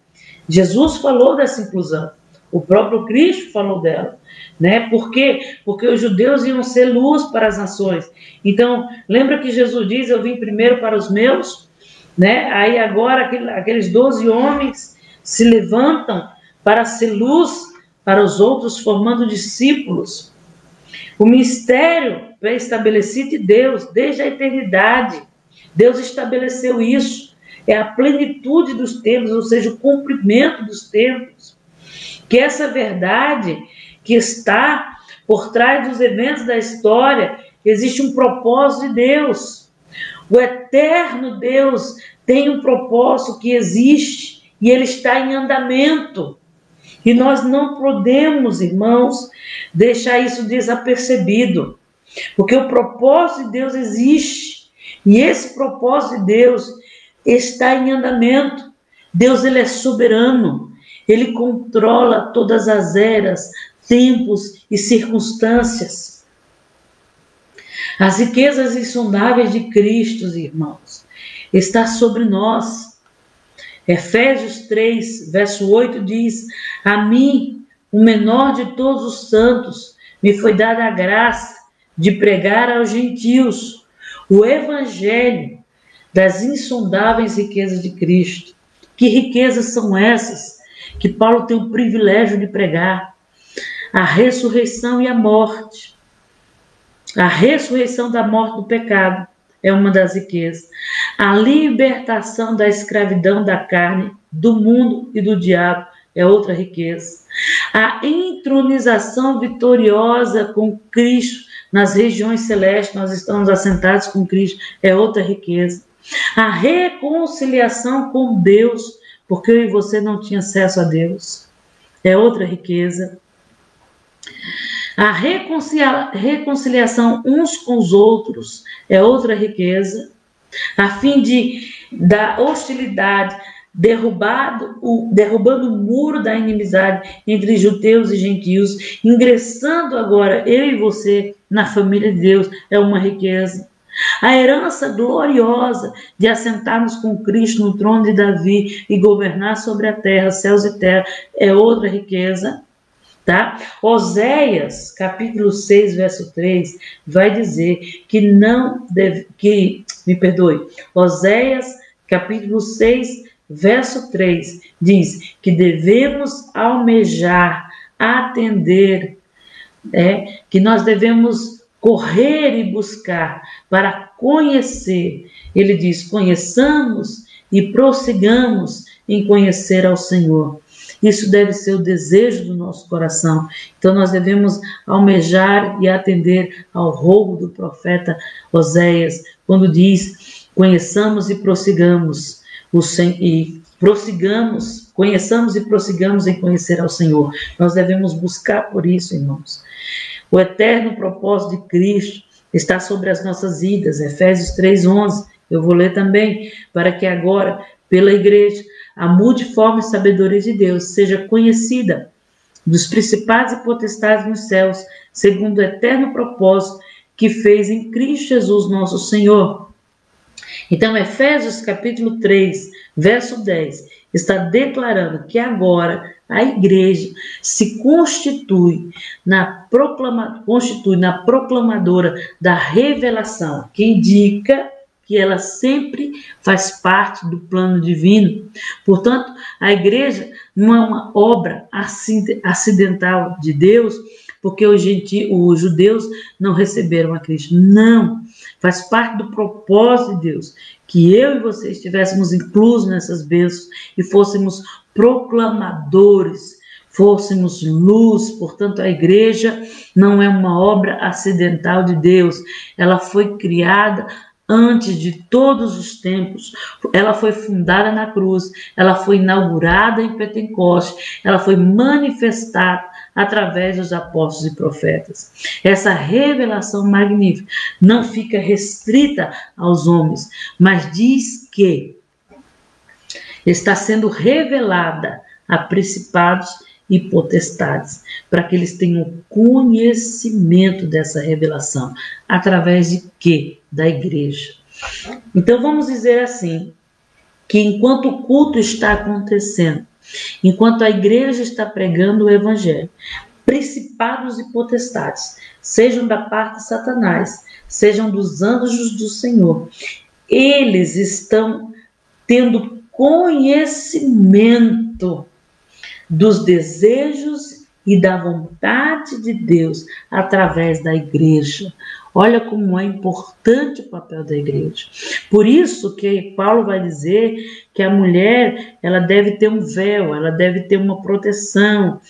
Jesus falou dessa inclusão. O próprio Cristo falou dela, né? Por quê? Porque os judeus iam ser luz para as nações. Então, lembra que Jesus diz, eu vim primeiro para os meus, né? Aí agora aqueles 12 homens se levantam para ser luz para os outros, formando discípulos. O mistério pré-estabelecido de Deus, desde a eternidade. Deus estabeleceu isso. É a plenitude dos tempos, ou seja, o cumprimento dos tempos. Que essa verdade que está por trás dos eventos da história, existe um propósito de Deus. O eterno Deus tem um propósito que existe e ele está em andamento. E nós não podemos, irmãos, deixar isso desapercebido, porque o propósito de Deus existe e esse propósito de Deus está em andamento. Deus, ele é soberano, ele controla todas as eras, tempos e circunstâncias. As riquezas insondáveis de Cristo, irmãos, está sobre nós. Efésios 3, verso 8 diz: a mim, o menor de todos os santos, me foi dada a graça de pregar aos gentios o evangelho das insondáveis riquezas de Cristo. Que riquezas são essas que Paulo tem o privilégio de pregar? A ressurreição e a morte. A ressurreição da morte do pecado é uma das riquezas. A libertação da escravidão da carne, do mundo e do diabo é outra riqueza. A entronização vitoriosa com Cristo nas regiões celestes, nós estamos assentados com Cristo, é outra riqueza. A reconciliação com Deus, porque eu e você não tinha acesso a Deus, é outra riqueza. A reconciliação uns com os outros é outra riqueza, a fim de, da hostilidade, derrubando o muro da inimizade entre judeus e gentios, ingressando agora eu e você na família de Deus, é uma riqueza. A herança gloriosa de assentarmos com Cristo no trono de Davi e governar sobre a terra, céus e terra, é outra riqueza. Tá? Oséias, capítulo 6, verso 3, vai dizer que Oséias, capítulo 6, verso 3, diz que devemos almejar, atender, que nós devemos correr e buscar para conhecer. Ele diz, conheçamos e prossigamos em conhecer ao Senhor. Isso deve ser o desejo do nosso coração. Então nós devemos almejar e atender ao rogo do profeta Oséias, quando diz, conheçamos e prossigamos conheçamos e prossigamos em conhecer ao Senhor. Nós devemos buscar por isso, irmãos. O eterno propósito de Cristo está sobre as nossas vidas. Efésios 3:11. Eu vou ler também, para que agora, pela igreja, a multiforme sabedoria de Deus seja conhecida dos principados e potestades nos céus, segundo o eterno propósito que fez em Cristo Jesus nosso Senhor. Então, Efésios capítulo 3, verso 10, está declarando que agora a igreja se constitui na proclamadora da revelação, que indica que ela sempre faz parte do plano divino. Portanto, a igreja não é uma obra acidental de Deus, porque os judeus não receberam a Cristo. Não, faz parte do propósito de Deus, que eu e você estivéssemos inclusos nessas bênçãos e fôssemos proclamadores, fôssemos luz. Portanto, a igreja não é uma obra acidental de Deus, ela foi criada antes de todos os tempos. Ela foi fundada na cruz, ela foi inaugurada em Pentecostes, ela foi manifestada através dos apóstolos e profetas. Essa revelação magnífica não fica restrita aos homens, mas diz que está sendo revelada a principados e potestades, para que eles tenham conhecimento dessa revelação. Através de quê? Da igreja. Então vamos dizer assim, que enquanto o culto está acontecendo, enquanto a igreja está pregando o evangelho, principados e potestades, sejam da parte de Satanás, sejam dos anjos do Senhor, eles estão tendo conhecimento dos desejos e da vontade de Deus através da igreja. Olha como é importante o papel da igreja. Por isso que Paulo vai dizer que a mulher, ela deve ter um véu, ela deve ter uma proteção,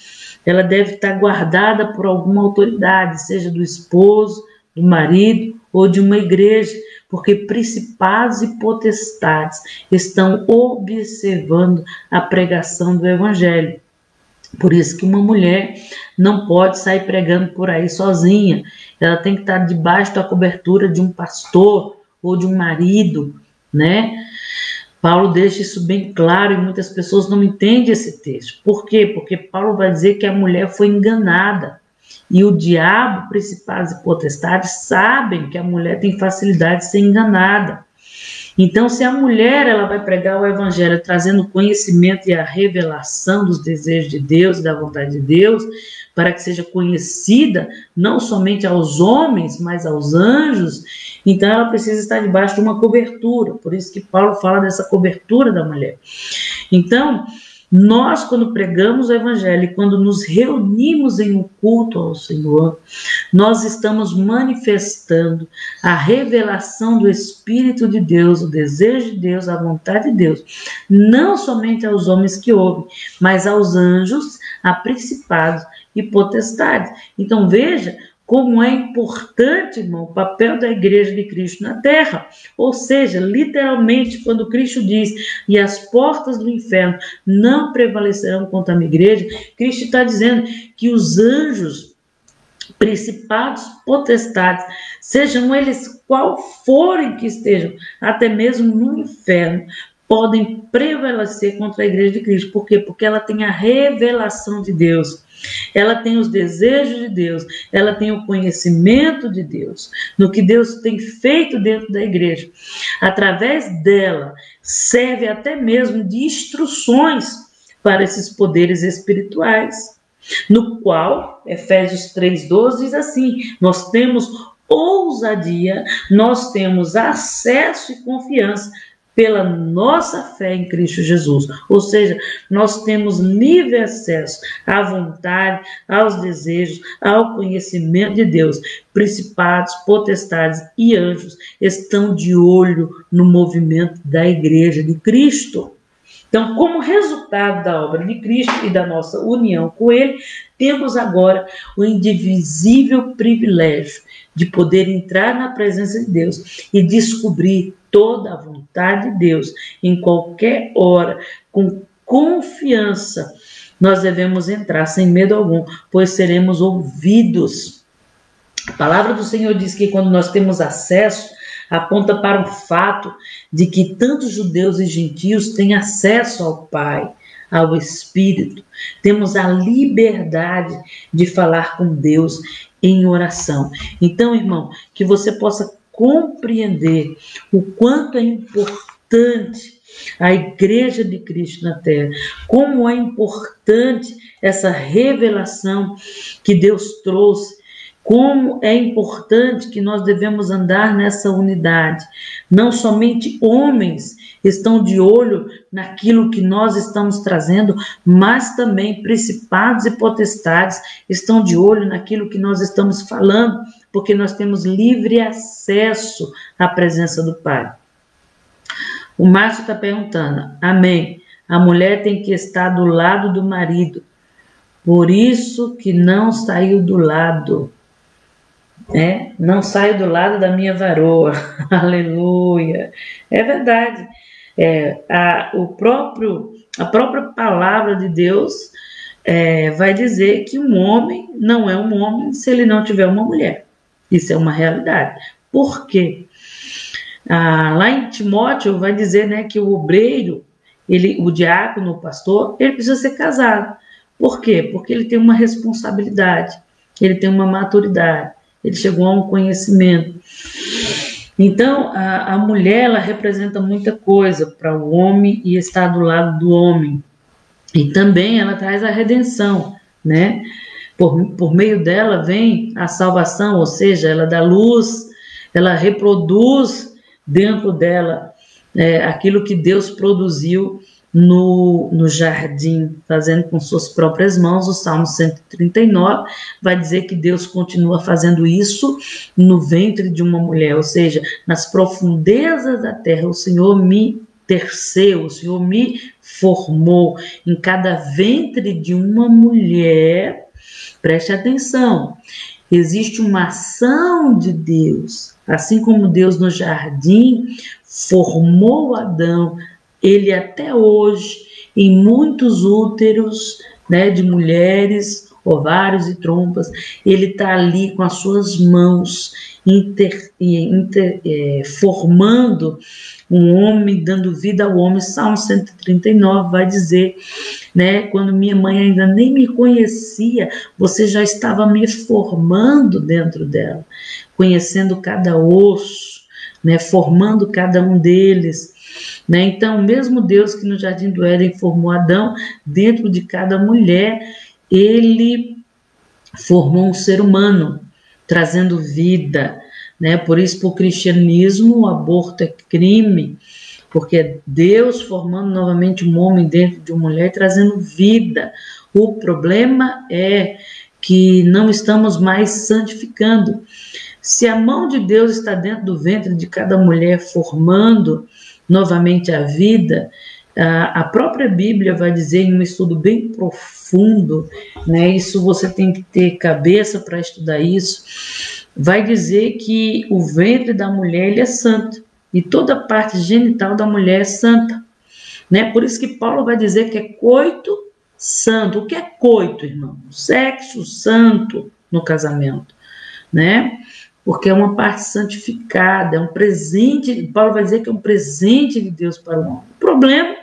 ela deve estar guardada por alguma autoridade, seja do esposo, do marido ou de uma igreja, porque principados e potestades estão observando a pregação do evangelho. Por isso que uma mulher não pode sair pregando por aí sozinha. Ela tem que estar debaixo da cobertura de um pastor ou de um marido, né? Paulo deixa isso bem claro e muitas pessoas não entendem esse texto. Por quê? Porque Paulo vai dizer que a mulher foi enganada. E o diabo, principados e potestades, sabem que a mulher tem facilidade de ser enganada. Então, se a mulher ela vai pregar o evangelho trazendo conhecimento e a revelação dos desejos de Deus, da vontade de Deus, para que seja conhecida não somente aos homens, mas aos anjos, então ela precisa estar debaixo de uma cobertura. Por isso que Paulo fala dessa cobertura da mulher. Então, nós, quando pregamos o evangelho e quando nos reunimos em um culto ao Senhor, nós estamos manifestando a revelação do Espírito de Deus, o desejo de Deus, a vontade de Deus, não somente aos homens que ouvem, mas aos anjos, a principados e potestades. Então veja como é importante, irmão, o papel da igreja de Cristo na terra. Ou seja, literalmente, quando Cristo diz, e as portas do inferno não prevalecerão contra a minha igreja, Cristo está dizendo que os anjos, principados, potestades, sejam eles qual forem que estejam, até mesmo no inferno, podem prevalecer contra a igreja de Cristo. Por quê? Porque ela tem a revelação de Deus. Ela tem os desejos de Deus, ela tem o conhecimento de Deus, no que Deus tem feito dentro da igreja. Através dela, serve até mesmo de instruções para esses poderes espirituais, no qual, Efésios 3:12 diz assim, nós temos ousadia, nós temos acesso e confiança pela nossa fé em Cristo Jesus. Ou seja, nós temos livre acesso à vontade, aos desejos, ao conhecimento de Deus. Principados, potestades e anjos estão de olho no movimento da igreja de Cristo. Então, como resultado da obra de Cristo e da nossa união com Ele, temos agora o indivisível privilégio de poder entrar na presença de Deus e descobrir toda a vontade de Deus em qualquer hora, com confiança. Nós devemos entrar sem medo algum, pois seremos ouvidos. A palavra do Senhor diz que quando nós temos acesso, aponta para o fato de que tanto judeus e gentios têm acesso ao Pai, ao Espírito. Temos a liberdade de falar com Deus em oração. Então, irmão, que você possa compreender o quanto é importante a igreja de Cristo na terra, como é importante essa revelação que Deus trouxe, como é importante que nós devemos andar nessa unidade. Não somente homens estão de olho naquilo que nós estamos trazendo, mas também principados e potestades estão de olho naquilo que nós estamos falando, porque nós temos livre acesso à presença do Pai. O Márcio está perguntando, amém, a mulher tem que estar do lado do marido, por isso que não saiu do lado. Não saio do lado da minha varoa, aleluia, é verdade, a própria palavra de Deus vai dizer que um homem não é um homem se ele não tiver uma mulher, isso é uma realidade. Por quê? Lá em Timóteo vai dizer, né, que o obreiro, o diácono, o pastor, ele precisa ser casado, Por quê? Porque ele tem uma responsabilidade, ele tem uma maturidade, ele chegou a um conhecimento. Então, a mulher, ela representa muita coisa para o homem e está do lado do homem. E também ela traz a redenção, né? Por meio dela vem a salvação, ou seja, ela dá luz, ela reproduz dentro dela aquilo que Deus produziu no jardim, fazendo com suas próprias mãos. O Salmo 139 vai dizer que Deus continua fazendo isso no ventre de uma mulher, ou seja, nas profundezas da terra, o Senhor me teceu, o Senhor me formou em cada ventre de uma mulher. Preste atenção, existe uma ação de Deus, assim como Deus no jardim formou Adão, ele até hoje, em muitos úteros, né, de mulheres, ovários e trompas, ele está ali com as suas mãos, formando um homem, dando vida ao homem. Salmo 139 vai dizer, né, quando minha mãe ainda nem me conhecia, você já estava me formando dentro dela, conhecendo cada osso, né, formando cada um deles, né? Então, mesmo Deus que no Jardim do Éden formou Adão, dentro de cada mulher, ele formou um ser humano, trazendo vida, né? Por isso, para o cristianismo, o aborto é crime, porque é Deus formando novamente um homem dentro de uma mulher, trazendo vida. O problema é que não estamos mais santificando. Se a mão de Deus está dentro do ventre de cada mulher, formando novamente a vida, a própria Bíblia vai dizer, em um estudo bem profundo, né, isso você tem que ter cabeça para estudar isso, vai dizer que o ventre da mulher ele é santo, e toda a parte genital da mulher é santa, né? Por isso que Paulo vai dizer que é coito santo. O que é coito, irmão? Sexo santo no casamento, né? Porque é uma parte santificada, é um presente. Paulo vai dizer que é um presente de Deus para o homem. O problema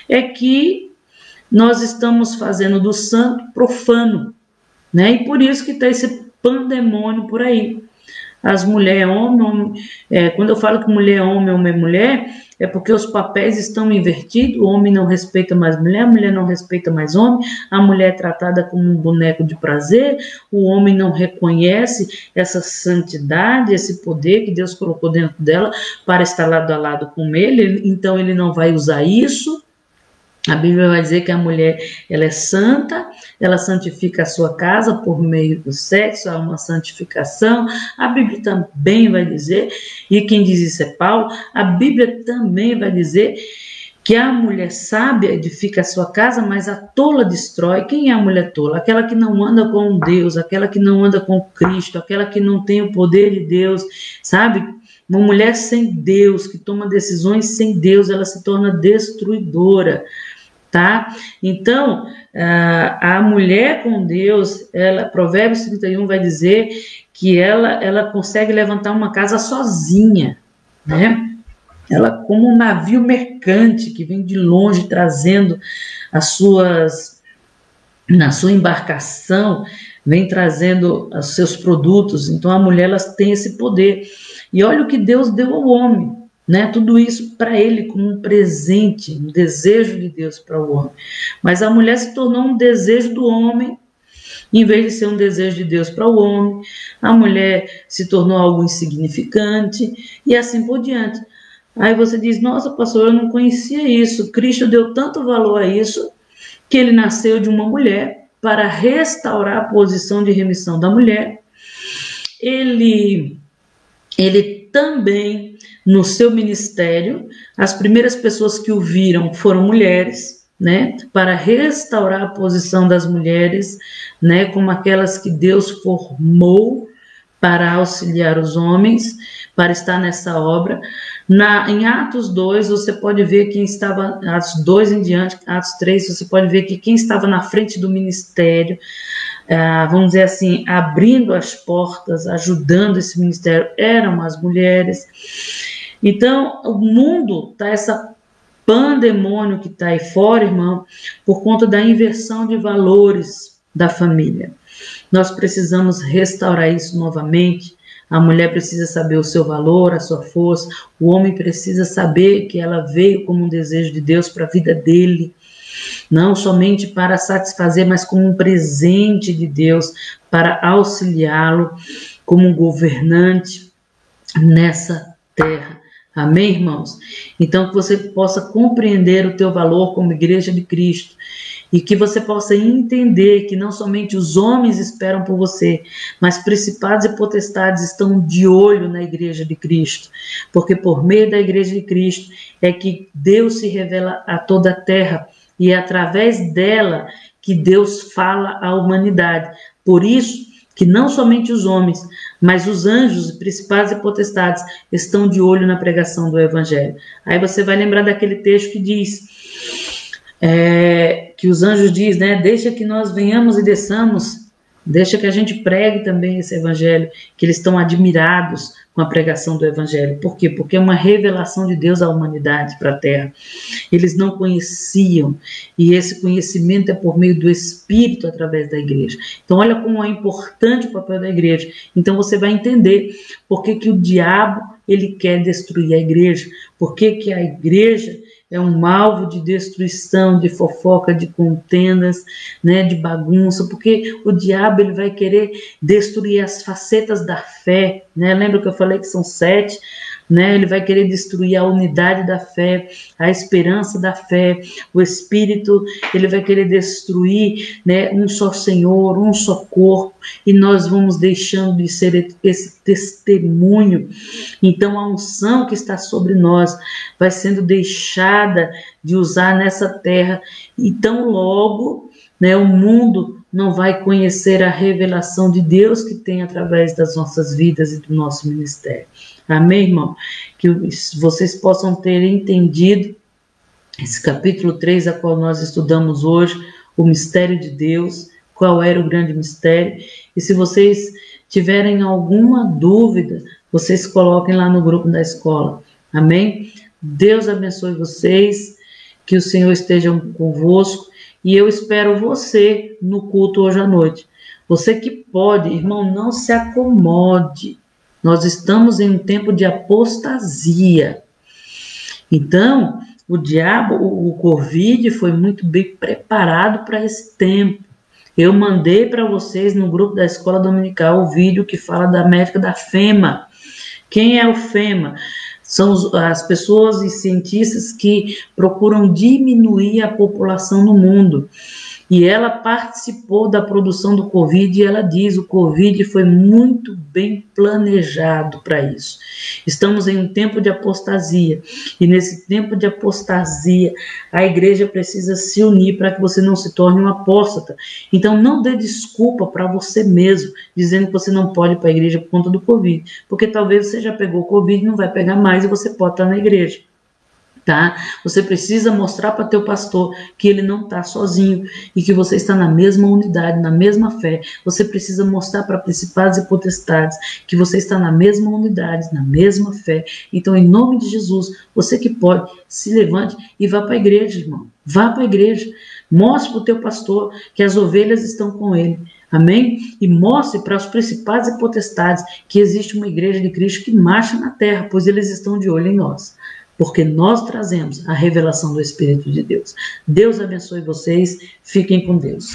é que nós estamos fazendo do santo profano, né? E por isso que está esse pandemônio por aí. As mulheres, homem, quando eu falo que mulher é homem, homem é mulher, é porque os papéis estão invertidos, o homem não respeita mais mulher, a mulher não respeita mais homem, a mulher é tratada como um boneco de prazer, o homem não reconhece essa santidade, esse poder que Deus colocou dentro dela para estar lado a lado com ele, então ele não vai usar isso. A Bíblia vai dizer que a mulher ela é santa, ela santifica a sua casa por meio do sexo, há uma santificação. A Bíblia também vai dizer, e quem diz isso é Paulo, a Bíblia também vai dizer que a mulher sábia edifica a sua casa, mas a tola destrói. Quem é a mulher tola? Aquela que não anda com Deus, aquela que não anda com Cristo, aquela que não tem o poder de Deus, sabe? Uma mulher sem Deus, que toma decisões sem Deus, ela se torna destruidora. Tá? Então, a mulher com Deus, Provérbios 31 vai dizer que ela consegue levantar uma casa sozinha, né? Ela como um navio mercante que vem de longe trazendo na sua embarcação, vem trazendo os seus produtos. Então, a mulher ela tem esse poder. E olha o que Deus deu ao homem, né? Tudo isso para ele como um presente, um desejo de Deus para o homem. Mas a mulher se tornou um desejo do homem, em vez de ser um desejo de Deus para o homem. A mulher se tornou algo insignificante e assim por diante. Aí você diz, nossa, pastor, eu não conhecia isso. Cristo deu tanto valor a isso que ele nasceu de uma mulher para restaurar a posição de remissão da mulher. Ele também, no seu ministério, as primeiras pessoas que o viram foram mulheres, né, para restaurar a posição das mulheres, né, como aquelas que Deus formou para auxiliar os homens, para estar nessa obra. Em Atos 2, você pode ver quem estava, Atos 2 em diante, Atos 3, você pode ver que quem estava na frente do ministério, vamos dizer assim, abrindo as portas, ajudando esse ministério, eram as mulheres. Então, o mundo está essa pandemônio que está aí fora, irmão, por conta da inversão de valores da família. Nós precisamos restaurar isso novamente. A mulher precisa saber o seu valor, a sua força. O homem precisa saber que ela veio como um desejo de Deus para a vida dele. Não somente para satisfazer, mas como um presente de Deus para auxiliá-lo como um governante nessa terra. Amém, irmãos? Então, que você possa compreender o teu valor como igreja de Cristo e que você possa entender que não somente os homens esperam por você, mas principados e potestades estão de olho na igreja de Cristo, porque por meio da igreja de Cristo é que Deus se revela a toda a terra e é através dela que Deus fala à humanidade. Por isso que não somente os homens, mas os anjos, principados e potestades estão de olho na pregação do evangelho. Aí você vai lembrar daquele texto que diz, que os anjos dizem, né? Deixa que nós venhamos e desçamos, deixa que a gente pregue também esse evangelho, que eles estão admirados com a pregação do evangelho. Por quê? Porque é uma revelação de Deus à humanidade, para a terra. Eles não conheciam, e esse conhecimento é por meio do Espírito através da igreja. Então olha como é importante o papel da igreja. Então você vai entender por que o diabo ele quer destruir a igreja, por que a igreja é um alvo de destruição, de fofoca, de contendas, né, de bagunça, porque o diabo ele vai querer destruir as facetas da fé, né? Lembra que eu falei que são 7? Né? Ele vai querer destruir a unidade da fé, a esperança da fé, o Espírito, ele vai querer destruir, né, um só Senhor, um só corpo, e nós vamos deixando de ser esse testemunho. Então a unção que está sobre nós vai sendo deixada de usar nessa terra, então logo, né, o mundo não vai conhecer a revelação de Deus que tem através das nossas vidas e do nosso ministério. Amém, irmão? Que vocês possam ter entendido esse capítulo 3, a qual nós estudamos hoje, o mistério de Deus, qual era o grande mistério. E se vocês tiverem alguma dúvida, vocês coloquem lá no grupo da escola. Amém? Deus abençoe vocês, que o Senhor esteja convosco, e eu espero você no culto hoje à noite. Você que pode, irmão, não se acomode. Nós estamos em um tempo de apostasia. Então, o diabo, o Covid foi muito bem preparado para esse tempo. Eu mandei para vocês no grupo da Escola Dominical o vídeo que fala da médica da FEMA. Quem é o FEMA? São as pessoas e cientistas que procuram diminuir a população no mundo. E ela participou da produção do Covid e ela diz, o Covid foi muito bem planejado para isso. Estamos em um tempo de apostasia, e nesse tempo de apostasia, a igreja precisa se unir para que você não se torne um apóstata. Então não dê desculpa para você mesmo, dizendo que você não pode ir para a igreja por conta do Covid, porque talvez você já pegou o Covid e não vai pegar mais e você pode estar na igreja. Tá? Você precisa mostrar para teu pastor que ele não está sozinho e que você está na mesma unidade, na mesma fé. Você precisa mostrar para principados e potestades que você está na mesma unidade, na mesma fé. Então, em nome de Jesus, você que pode, se levante e vá para a igreja, irmão. Vá para a igreja. Mostre para o teu pastor que as ovelhas estão com ele. Amém? E mostre para os principados e potestades que existe uma igreja de Cristo que marcha na terra, pois eles estão de olho em nós. Porque nós trazemos a revelação do Espírito de Deus. Deus abençoe vocês. Fiquem com Deus.